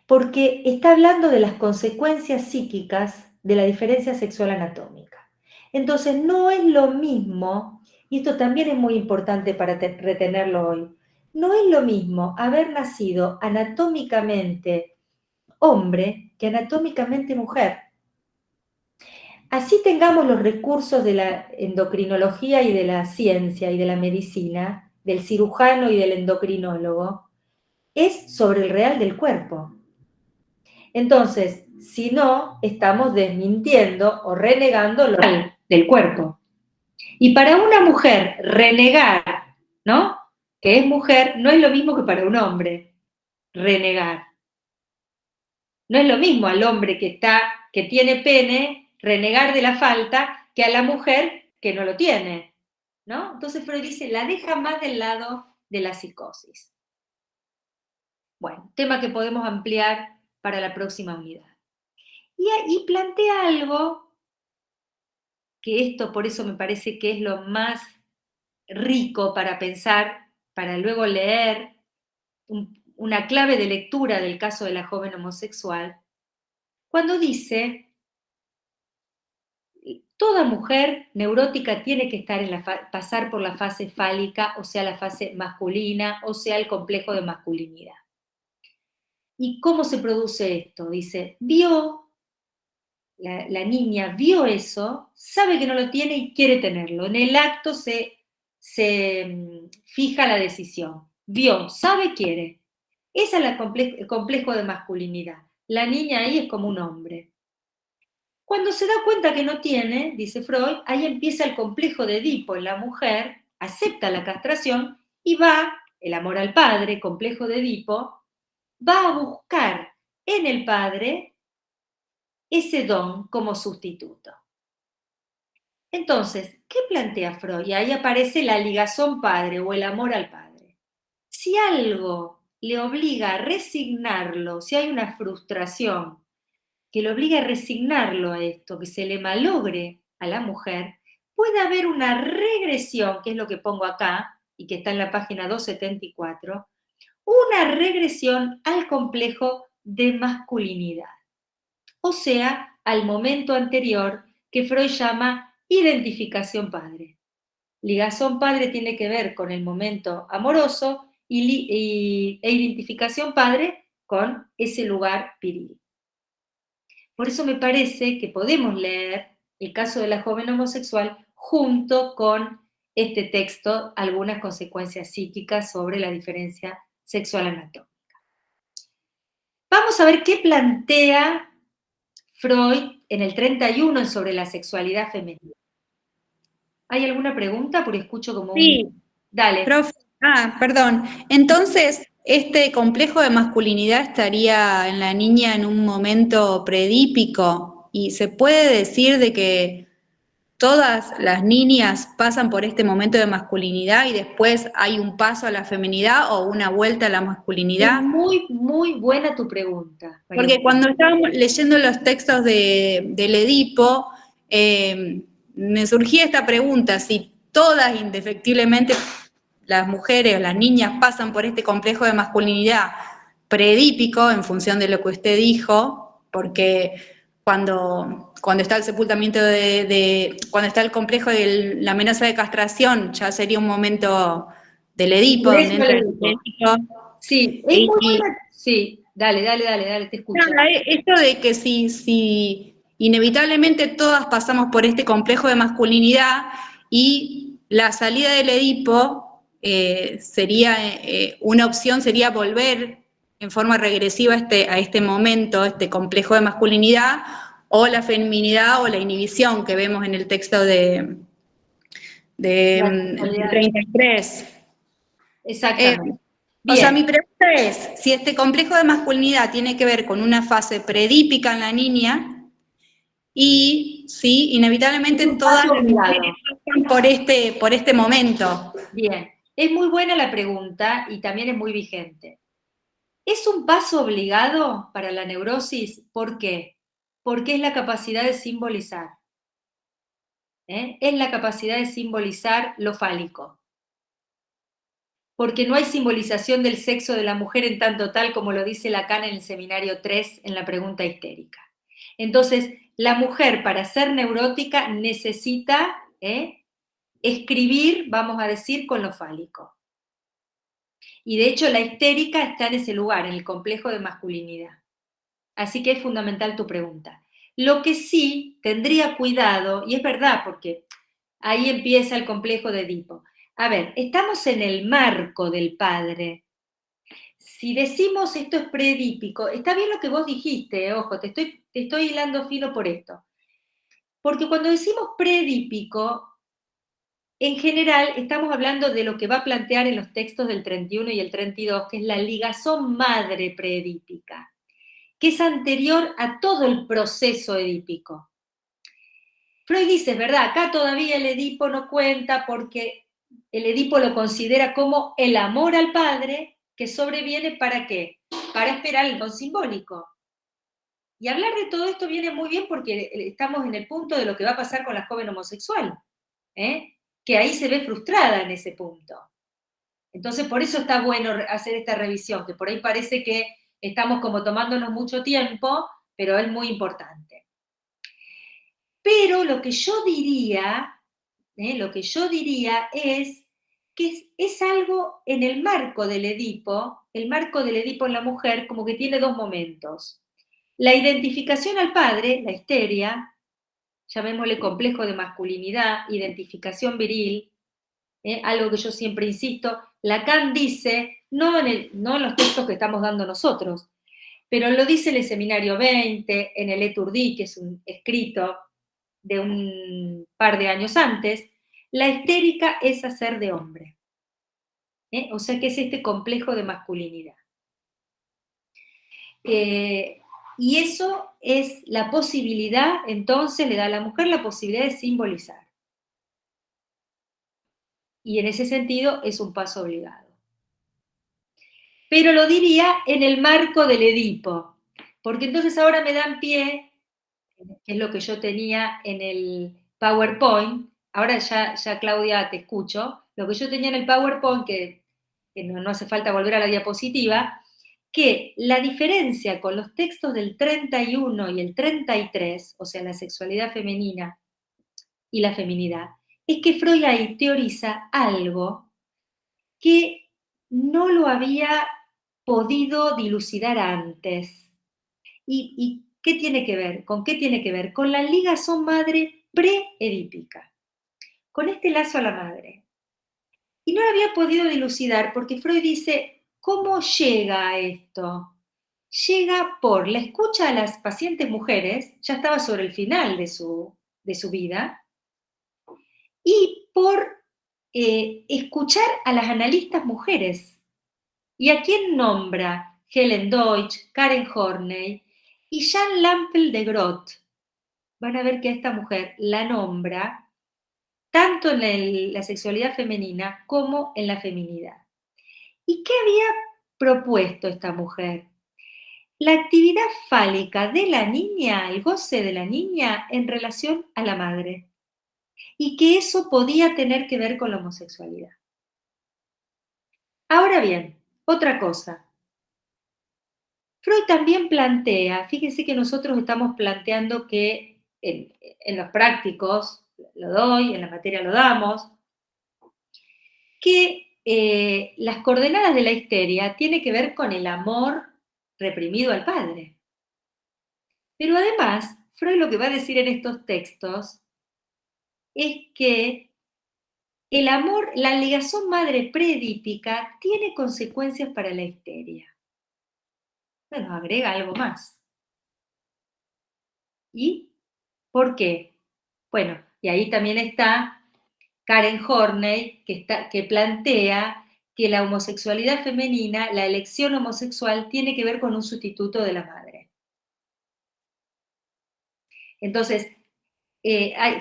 Porque está hablando de las consecuencias psíquicas de la diferencia sexual anatómica. Entonces no es lo mismo, y esto también es muy importante para retenerlo hoy, no es lo mismo haber nacido anatómicamente hombre que anatómicamente mujer. Así tengamos los recursos de la endocrinología y de la ciencia y de la medicina, del cirujano y del endocrinólogo, es sobre el real del cuerpo. Entonces, si no, estamos desmintiendo o renegando lo real del cuerpo. Y para una mujer renegar, ¿no? Que es mujer, no es lo mismo que para un hombre renegar. No es lo mismo al hombre que tiene pene renegar de la falta que a la mujer que no lo tiene, ¿no? Entonces Freud dice, la deja más del lado de la psicosis. Bueno, tema que podemos ampliar para la próxima unidad. Y plantea algo, que esto por eso me parece que es lo más rico para pensar, para luego leer una clave de lectura del caso de la joven homosexual, cuando dice, toda mujer neurótica tiene que estar pasar por la fase fálica, o sea, la fase masculina, o sea, el complejo de masculinidad. ¿Y cómo se produce esto? Dice, la niña vio eso, sabe que no lo tiene y quiere tenerlo. En el acto se fija la decisión. Vio, sabe, quiere. Ese es el complejo de masculinidad. La niña ahí es como un hombre. Cuando se da cuenta que no tiene, dice Freud, ahí empieza el complejo de Edipo en la mujer, acepta la castración y va, el amor al padre, complejo de Edipo, va a buscar en el padre ese don como sustituto. Entonces, ¿qué plantea Freud? Y ahí aparece la ligazón padre o el amor al padre. Si algo le obliga a resignarlo, si hay una frustración que le obliga a resignarlo a esto, que se le malogre a la mujer, puede haber una regresión, que es lo que pongo acá, y que está en la página 274, una regresión al complejo de masculinidad. O sea, al momento anterior que Freud llama identificación padre. Ligazón padre tiene que ver con el momento amoroso e identificación padre con ese lugar viril. Por eso me parece que podemos leer el caso de la joven homosexual junto con este texto, algunas consecuencias psíquicas sobre la diferencia sexual anatómica. Vamos a ver qué plantea Freud en el 31 sobre la sexualidad femenina. ¿Hay alguna pregunta? Porque escucho como Sí, Dale. profe. Perdón. Entonces, ¿este complejo de masculinidad estaría en la niña en un momento predípico? ¿Y se puede decir de que todas las niñas pasan por este momento de masculinidad y después hay un paso a la feminidad o una vuelta a la Es masculinidad? muy, muy buena tu pregunta, María Porque Eugenia. cuando estábamos leyendo los textos del Edipo, me surgía esta pregunta, si todas indefectiblemente las mujeres o las niñas pasan por este complejo de masculinidad predípico, en función de lo que usted dijo, porque cuando está el sepultamiento cuando está el complejo de la amenaza de castración, ya sería un momento del Edipo, Por donde eso entra le el digo. Edipo. Sí, es muy buena. Sí, dale, te escucho. Nada, esto de que si inevitablemente todas pasamos por este complejo de masculinidad y la salida del Edipo sería una opción, sería volver en forma regresiva a este momento, este complejo de masculinidad, o la feminidad o la inhibición que vemos en el texto del sexualidad. 33. Exactamente. O sea, mi Bien. pregunta es si este complejo de masculinidad tiene que ver con una fase predípica en la niña y si inevitablemente Es un todas paso las mujeres obligado. pasan por este momento. Bien. Es muy buena la pregunta y también es muy vigente. ¿Es un paso obligado para la neurosis? ¿Por qué? Porque es la capacidad de simbolizar. Es la capacidad de simbolizar lo fálico. Porque no hay simbolización del sexo de la mujer en tanto tal como lo dice Lacan en el seminario 3 en la pregunta histérica. Entonces, la mujer para ser neurótica necesita escribir, vamos a decir, con lo fálico. Y de hecho la histérica está en ese lugar, en el complejo de masculinidad. Así que es fundamental tu pregunta. Lo que sí tendría cuidado, y es verdad porque ahí empieza el complejo de Edipo. A ver, estamos en el marco del padre. Si decimos esto es predípico, está bien lo que vos dijiste, ojo, te estoy hilando fino por esto. Porque cuando decimos predípico, en general estamos hablando de lo que va a plantear en los textos del 31 y el 32, que es la ligazón madre preedípica, que es anterior a todo el proceso edípico. Freud dice, ¿verdad? Acá todavía el Edipo no cuenta porque el Edipo lo considera como el amor al padre que sobreviene ¿para qué? Para esperar el don simbólico. Y hablar de todo esto viene muy bien porque estamos en el punto de lo que va a pasar con la joven homosexual, que ahí se ve frustrada en ese punto. Entonces, por eso está bueno hacer esta revisión, que por ahí parece que estamos como tomándonos mucho tiempo, pero es muy importante. Pero lo que yo diría es que es algo en el marco del Edipo en la mujer como que tiene dos momentos. La identificación al padre, la histeria, llamémosle complejo de masculinidad, identificación viril, algo que yo siempre insisto, Lacan dice, no en los textos que estamos dando nosotros, pero lo dice en el Seminario 20, en el Étourdi, que es un escrito de un par de años antes, la histérica es hacer de hombre. O sea que es este complejo de masculinidad. Y eso es la posibilidad, entonces le da a la mujer la posibilidad de simbolizar. Y en ese sentido es un paso obligado. Pero lo diría en el marco del Edipo, porque entonces ahora me dan pie, que es lo que yo tenía en el PowerPoint, ahora ya Claudia te escucho, lo que yo tenía en el PowerPoint, que no hace falta volver a la diapositiva, que la diferencia con los textos del 31 y el 33, o sea, la sexualidad femenina y la feminidad, es que Freud ahí teoriza algo que no lo había podido dilucidar antes. ¿Y qué tiene que ver? ¿Con qué tiene que ver? Con la ligazón madre preedípica, con este lazo a la madre. Y no lo había podido dilucidar porque Freud dice, ¿cómo llega a esto? Llega por la escucha a las pacientes mujeres, ya estaba sobre el final de su vida, y por escuchar a las analistas mujeres. ¿Y a quién nombra? Helen Deutsch, Karen Horney y Jean Lampel de Groot. Van a ver que esta mujer la nombra tanto en la sexualidad femenina como en la feminidad. ¿Y qué había propuesto esta mujer? La actividad fálica de la niña, el goce de la niña en relación a la madre, y que eso podía tener que ver con la homosexualidad. Ahora bien, otra cosa. Freud también plantea, fíjense que nosotros estamos planteando que en los prácticos lo doy, en la materia lo damos, que las coordenadas de la histeria tienen que ver con el amor reprimido al padre. Pero además, Freud lo que va a decir en estos textos es que el amor, la ligazón madre preedípica tiene consecuencias para la histeria. Bueno, agrega algo más. ¿Y por qué? Bueno, y ahí también está Karen Horney, que plantea que la homosexualidad femenina, la elección homosexual, tiene que ver con un sustituto de la madre. Entonces,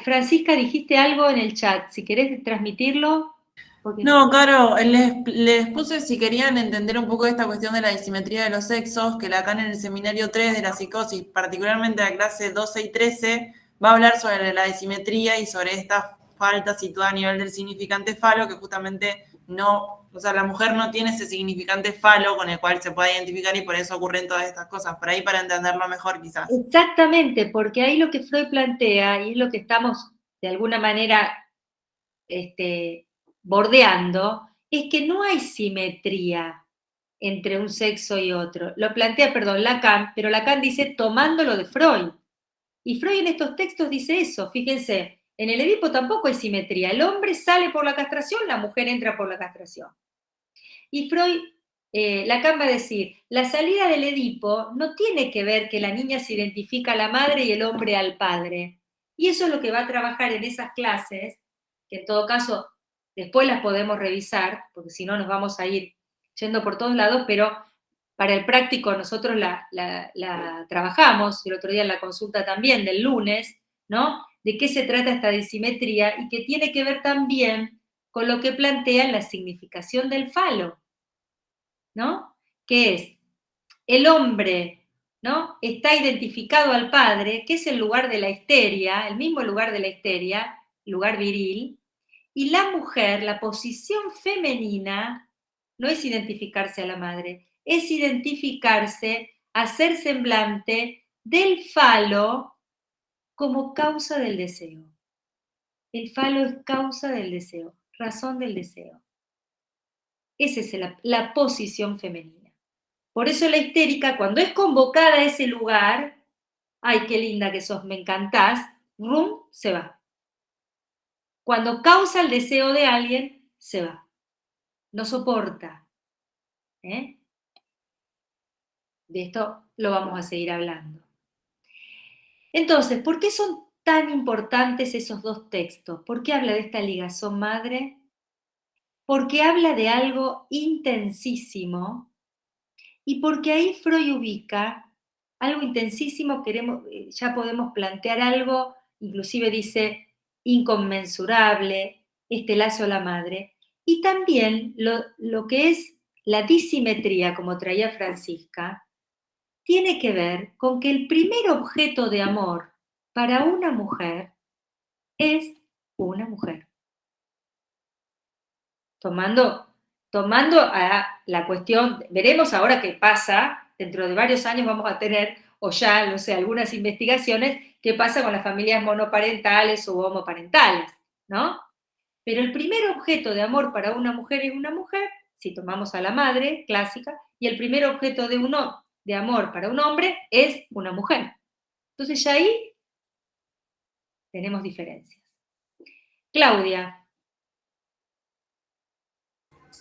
Francisca, dijiste algo en el chat, si querés transmitirlo. No, Caro, les puse si querían entender un poco esta cuestión de la disimetría de los sexos, que Lacan en el seminario 3 de la psicosis, particularmente la clase 12 y 13, va a hablar sobre la disimetría y sobre esta falta situada a nivel del significante falo, que justamente no, o sea, la mujer no tiene ese significante falo con el cual se pueda identificar y por eso ocurren todas estas cosas, por ahí para entenderlo mejor quizás. Exactamente, porque ahí lo que Freud plantea, y es lo que estamos de alguna manera bordeando, es que no hay simetría entre un sexo y otro. Lo plantea, Lacan, pero Lacan dice tomándolo de Freud. Y Freud en estos textos dice eso, fíjense, en el Edipo tampoco hay simetría. El hombre sale por la castración, la mujer entra por la castración. Y Freud, Lacan va a decir, la salida del Edipo no tiene que ver que la niña se identifica a la madre y el hombre al padre. Y eso es lo que va a trabajar en esas clases, que en todo caso después las podemos revisar, porque si no nos vamos a ir yendo por todos lados, pero para el práctico nosotros la trabajamos, el otro día en la consulta también del lunes, ¿no? De qué se trata esta disimetría y que tiene que ver también con lo que plantea la significación del falo, ¿no? Que es, el hombre, ¿no? Está identificado al padre, que es el lugar de la histeria, el mismo lugar de la histeria, lugar viril, y la mujer, la posición femenina, no es identificarse a la madre, es identificarse, hacer semblante del falo como causa del deseo. El falo es causa del deseo, razón del deseo. Esa es la posición femenina. Por eso la histérica, cuando es convocada a ese lugar, ay, qué linda que sos, me encantás, rum, se va. Cuando causa el deseo de alguien, se va. No soporta. De esto lo vamos a seguir hablando. Entonces, ¿por qué son tan importantes esos dos textos? ¿Por qué habla de esta ligazón madre? Porque habla de algo intensísimo y porque ahí Freud ubica algo intensísimo, ya podemos plantear algo, inclusive dice inconmensurable, este lazo a la madre, y también lo que es la disimetría, como traía Francisca, tiene que ver con que el primer objeto de amor para una mujer es una mujer. Tomando a la cuestión, veremos ahora qué pasa, dentro de varios años vamos a tener, o ya, no sé, algunas investigaciones, qué pasa con las familias monoparentales o homoparentales, ¿no? Pero el primer objeto de amor para una mujer es una mujer, si tomamos a la madre clásica, y el primer objeto de amor para un hombre es una mujer. Entonces ya ahí tenemos diferencias. Claudia.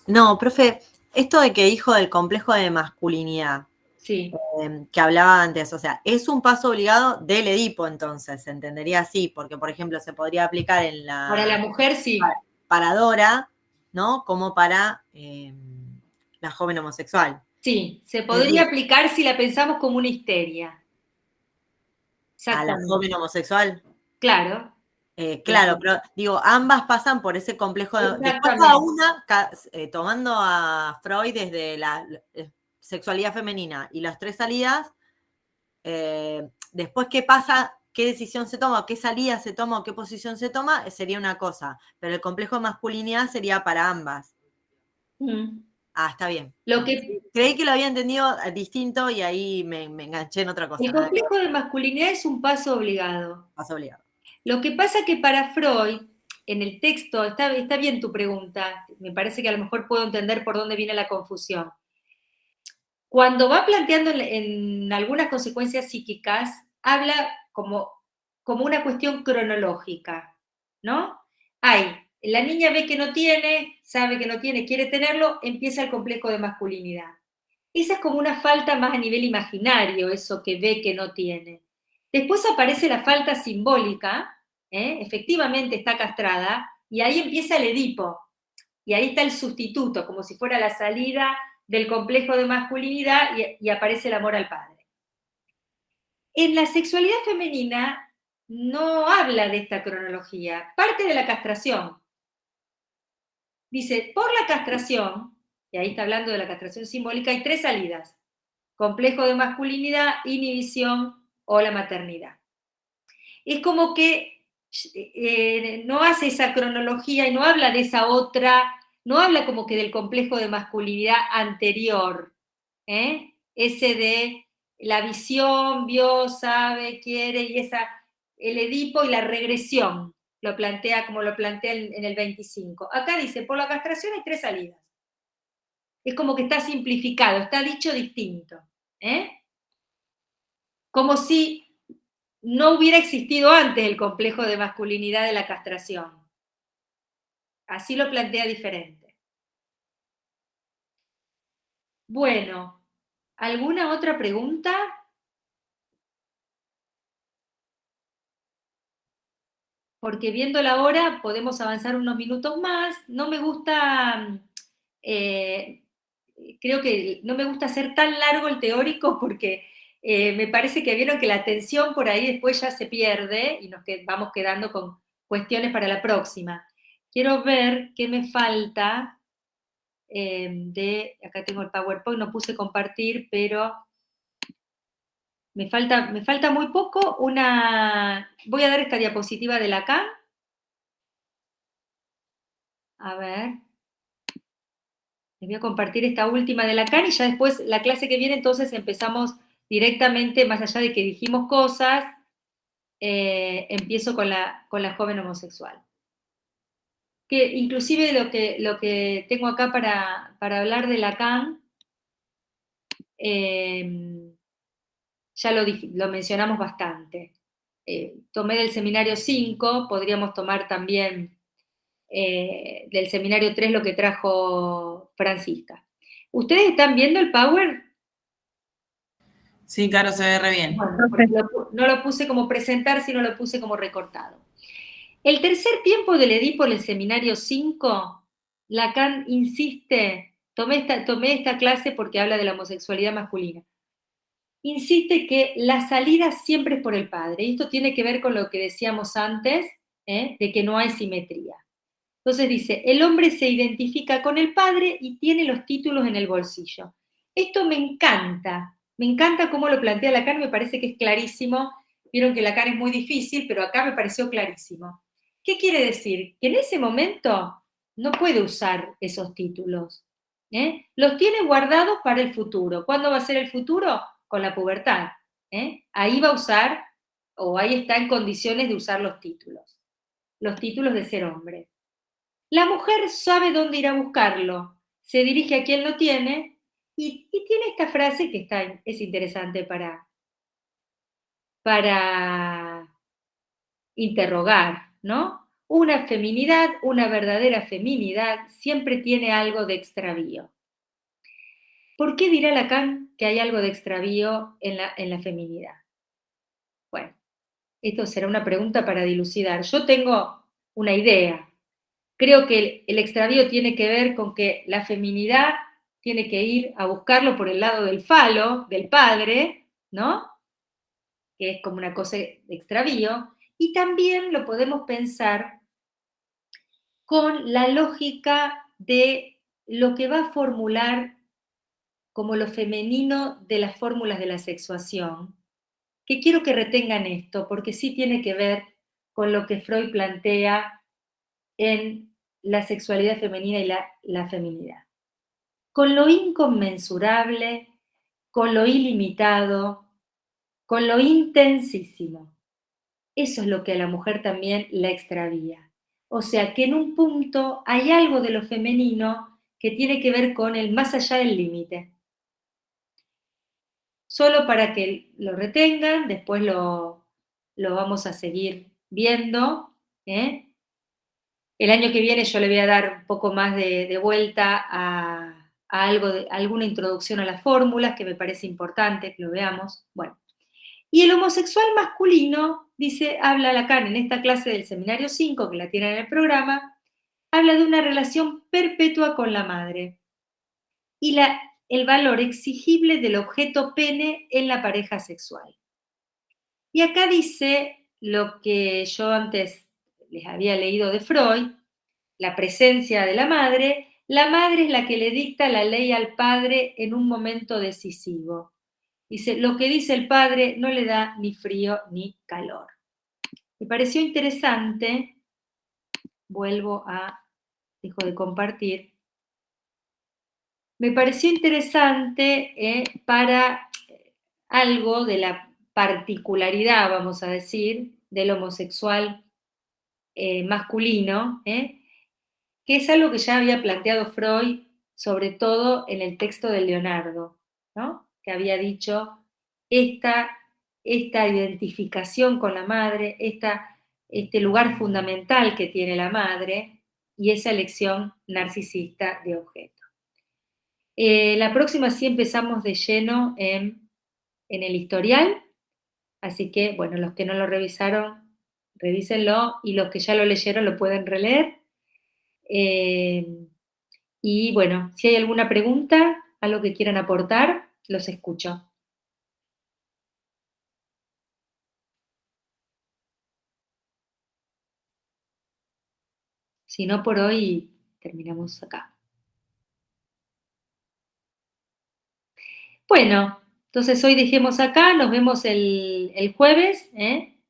No, profe, esto de que hijo del complejo de masculinidad, Sí. Que hablaba antes. O sea, es un paso obligado del Edipo, entonces, se entendería así, porque, por ejemplo, se podría aplicar en Para la mujer, sí. para Dora, ¿no? Como para la joven homosexual. Sí, se podría aplicar si la pensamos como una histeria. ¿A la Exactamente. joven homosexual? Claro. Claro, pero digo, ambas pasan por ese complejo. Después cada una, tomando a Freud desde la sexualidad femenina y las 3 salidas, después qué pasa, qué decisión se toma, qué salida se toma o qué posición se toma, sería una cosa. Pero el complejo de masculinidad sería para ambas. Está bien. Creí que lo había entendido distinto y ahí me enganché en otra cosa. El complejo de masculinidad es un paso obligado. Paso obligado. Lo que pasa que para Freud, en el texto, está bien tu pregunta, me parece que a lo mejor puedo entender por dónde viene la confusión. Cuando va planteando en algunas consecuencias psíquicas, habla como una cuestión cronológica, ¿no? La niña ve que no tiene, sabe que no tiene, quiere tenerlo, empieza el complejo de masculinidad. Esa es como una falta más a nivel imaginario, eso que ve que no tiene. Después aparece la falta simbólica, efectivamente está castrada, y ahí empieza el Edipo, y ahí está el sustituto, como si fuera la salida del complejo de masculinidad y aparece el amor al padre. En la sexualidad femenina no habla de esta cronología, parte de la castración. Dice, por la castración, y ahí está hablando de la castración simbólica, hay 3 salidas: complejo de masculinidad, inhibición o la maternidad. Es como que no hace esa cronología y no habla de esa otra, no habla como que del complejo de masculinidad anterior, ese de la visión, vio, sabe, quiere, y el Edipo y la regresión, lo plantea como lo plantea en el 25. Acá dice, por la castración hay 3 salidas. Es como que está simplificado, está dicho distinto. Como si no hubiera existido antes el complejo de masculinidad de la castración. Así lo plantea diferente. Bueno, ¿alguna otra pregunta? Porque viendo la hora podemos avanzar unos minutos más. No me gusta, creo que no me gusta hacer tan largo el teórico porque me parece que vieron que la atención por ahí después ya se pierde y nos vamos quedando con cuestiones para la próxima. Quiero ver qué me falta acá tengo el PowerPoint, no puse compartir, pero me falta muy poco. Voy a dar esta diapositiva de Lacan. A ver. Les voy a compartir esta última de Lacan y ya después, la clase que viene, entonces empezamos directamente, más allá de que dijimos cosas, empiezo con la joven homosexual. Que inclusive lo que tengo acá para hablar de Lacan, ya lo mencionamos bastante. Tomé del seminario 5, podríamos tomar también del seminario 3 lo que trajo Francisca. ¿Ustedes están viendo el Power? Sí, Caro, se ve re bien. Bueno, no lo puse como presentar, sino lo puse como recortado. El tercer tiempo del Edipo en el seminario 5, Lacan insiste, tomé esta clase porque habla de la homosexualidad masculina. Insiste que la salida siempre es por el padre. Y esto tiene que ver con lo que decíamos antes, de que no hay simetría. Entonces dice, el hombre se identifica con el padre y tiene los títulos en el bolsillo. Esto me encanta cómo lo plantea Lacan, me parece que es clarísimo. Vieron que Lacan es muy difícil, pero acá me pareció clarísimo. ¿Qué quiere decir? Que en ese momento no puede usar esos títulos. Los tiene guardados para el futuro. ¿Cuándo va a ser el futuro? Con la pubertad. Ahí va a usar, o ahí está en condiciones de usar los títulos de ser hombre. La mujer sabe dónde ir a buscarlo, se dirige a quien lo tiene y tiene esta frase que es interesante para interrogar, ¿no? Una feminidad, una verdadera feminidad, siempre tiene algo de extravío. ¿Por qué dirá Lacan que hay algo de extravío en la feminidad? Bueno, esto será una pregunta para dilucidar. Yo tengo una idea. Creo que el extravío tiene que ver con que la feminidad tiene que ir a buscarlo por el lado del falo, del padre, ¿no? Que es como una cosa de extravío. Y también lo podemos pensar con la lógica de lo que va a formular como lo femenino de las fórmulas de la sexuación, que quiero que retengan esto, porque sí tiene que ver con lo que Freud plantea en la sexualidad femenina y la feminidad. Con lo inconmensurable, con lo ilimitado, con lo intensísimo. Eso es lo que a la mujer también la extravía. O sea, que en un punto hay algo de lo femenino que tiene que ver con el más allá del límite. Solo para que lo retengan, después lo vamos a seguir viendo. El año que viene yo le voy a dar un poco más de vuelta a alguna introducción a las fórmulas, que me parece importante que lo veamos. Bueno, y el homosexual masculino, habla Lacan en esta clase del seminario 5, que la tienen en el programa, habla de una relación perpetua con la madre y el valor exigible del objeto pene en la pareja sexual. Y acá dice lo que yo antes les había leído de Freud, la presencia de la madre es la que le dicta la ley al padre en un momento decisivo. Dice, lo que dice el padre no le da ni frío ni calor. Me pareció interesante, dejo de compartir, me pareció interesante para algo de la particularidad, vamos a decir, del homosexual masculino, que es algo que ya había planteado Freud, sobre todo en el texto de Leonardo, ¿no? Que había dicho esta identificación con la madre, este lugar fundamental que tiene la madre y esa elección narcisista de objeto. La próxima sí empezamos de lleno en el historial, así que, bueno, los que no lo revisaron, revísenlo, y los que ya lo leyeron lo pueden releer. Y bueno, si hay alguna pregunta, algo que quieran aportar, los escucho. Si no, por hoy terminamos acá. Bueno, entonces hoy dejemos acá, nos vemos el jueves,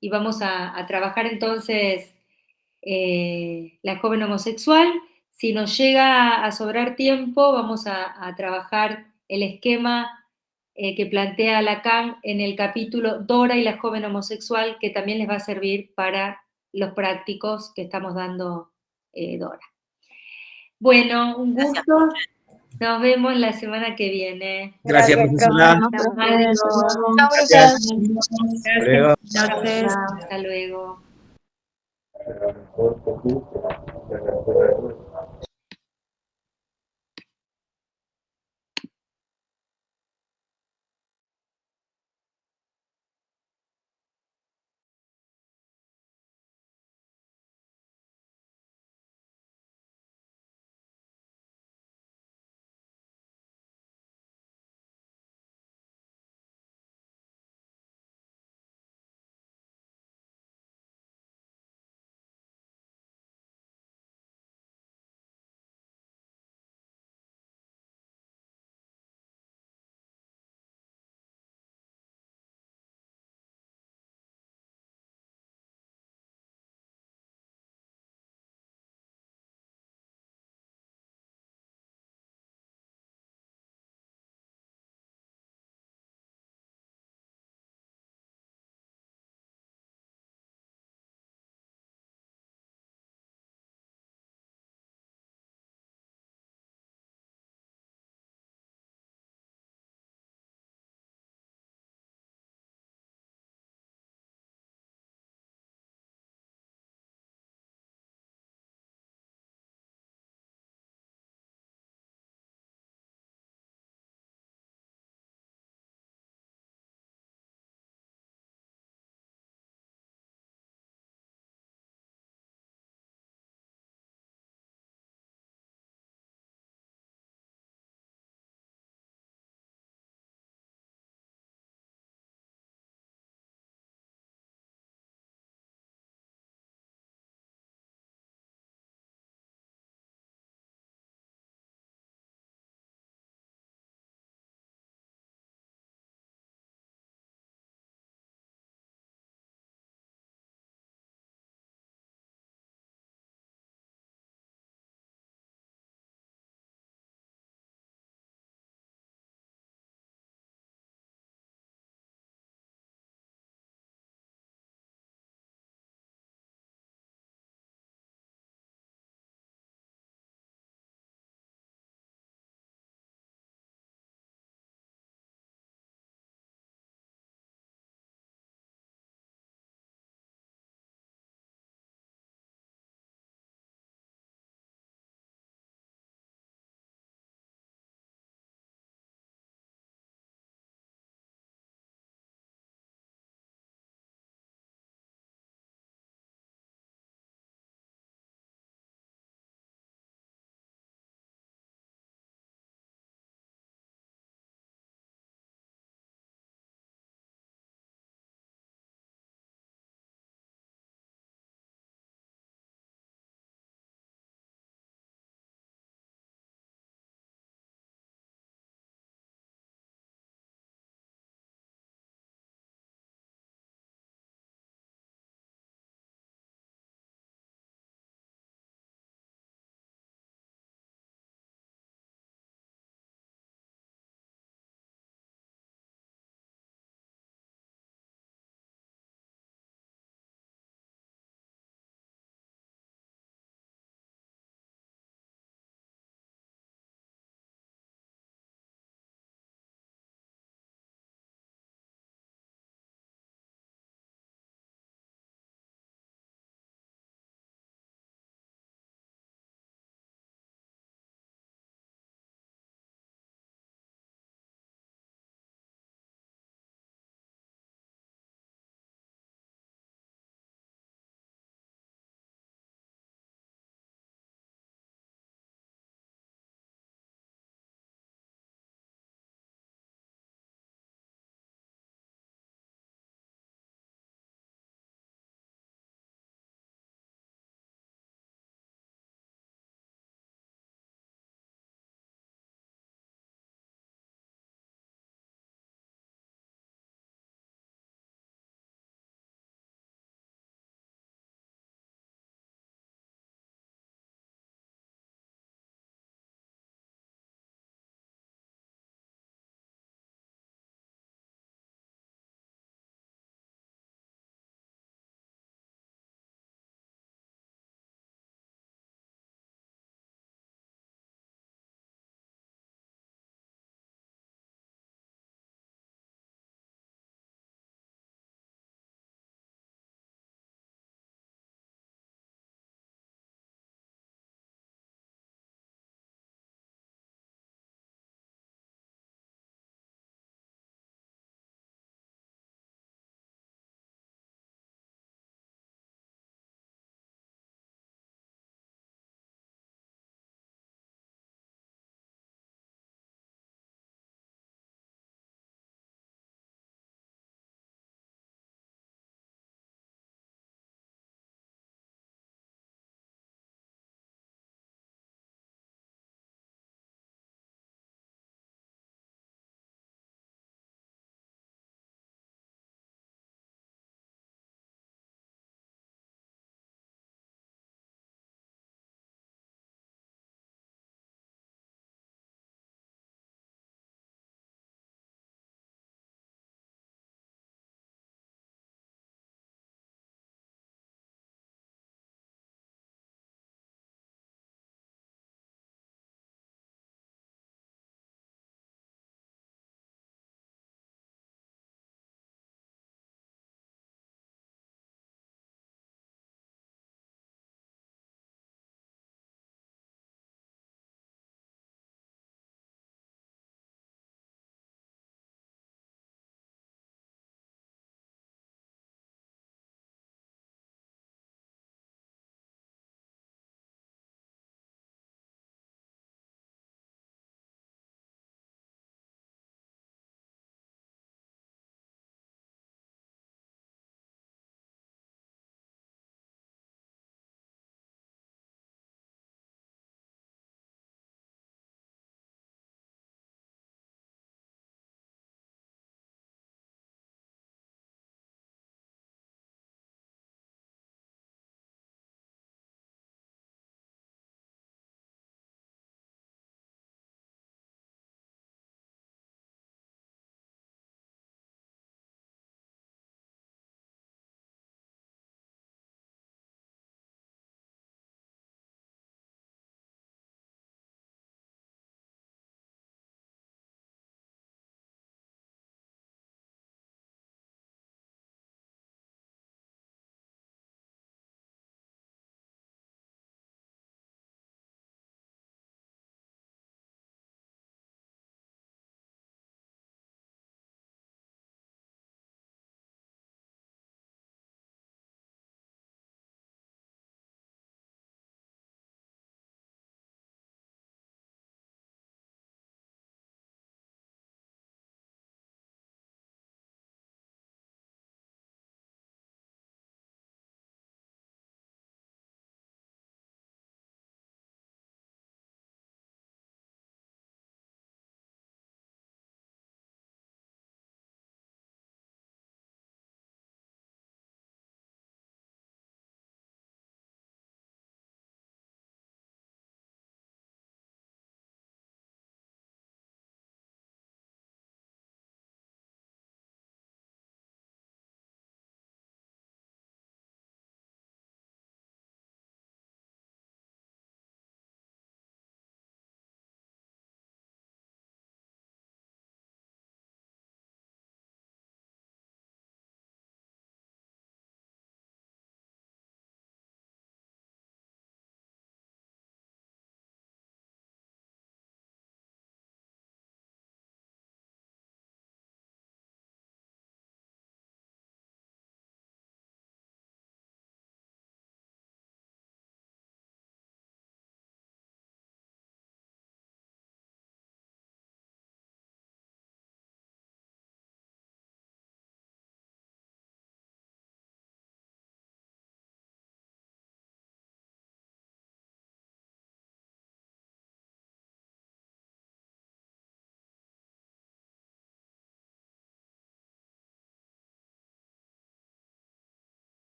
y vamos a trabajar entonces la joven homosexual. Si nos llega a sobrar tiempo, vamos a trabajar el esquema que plantea Lacan en el capítulo Dora y la joven homosexual, que también les va a servir para los prácticos que estamos dando Dora. Bueno, un gusto. Nos vemos la semana que viene. Gracias, profesora. Hasta luego.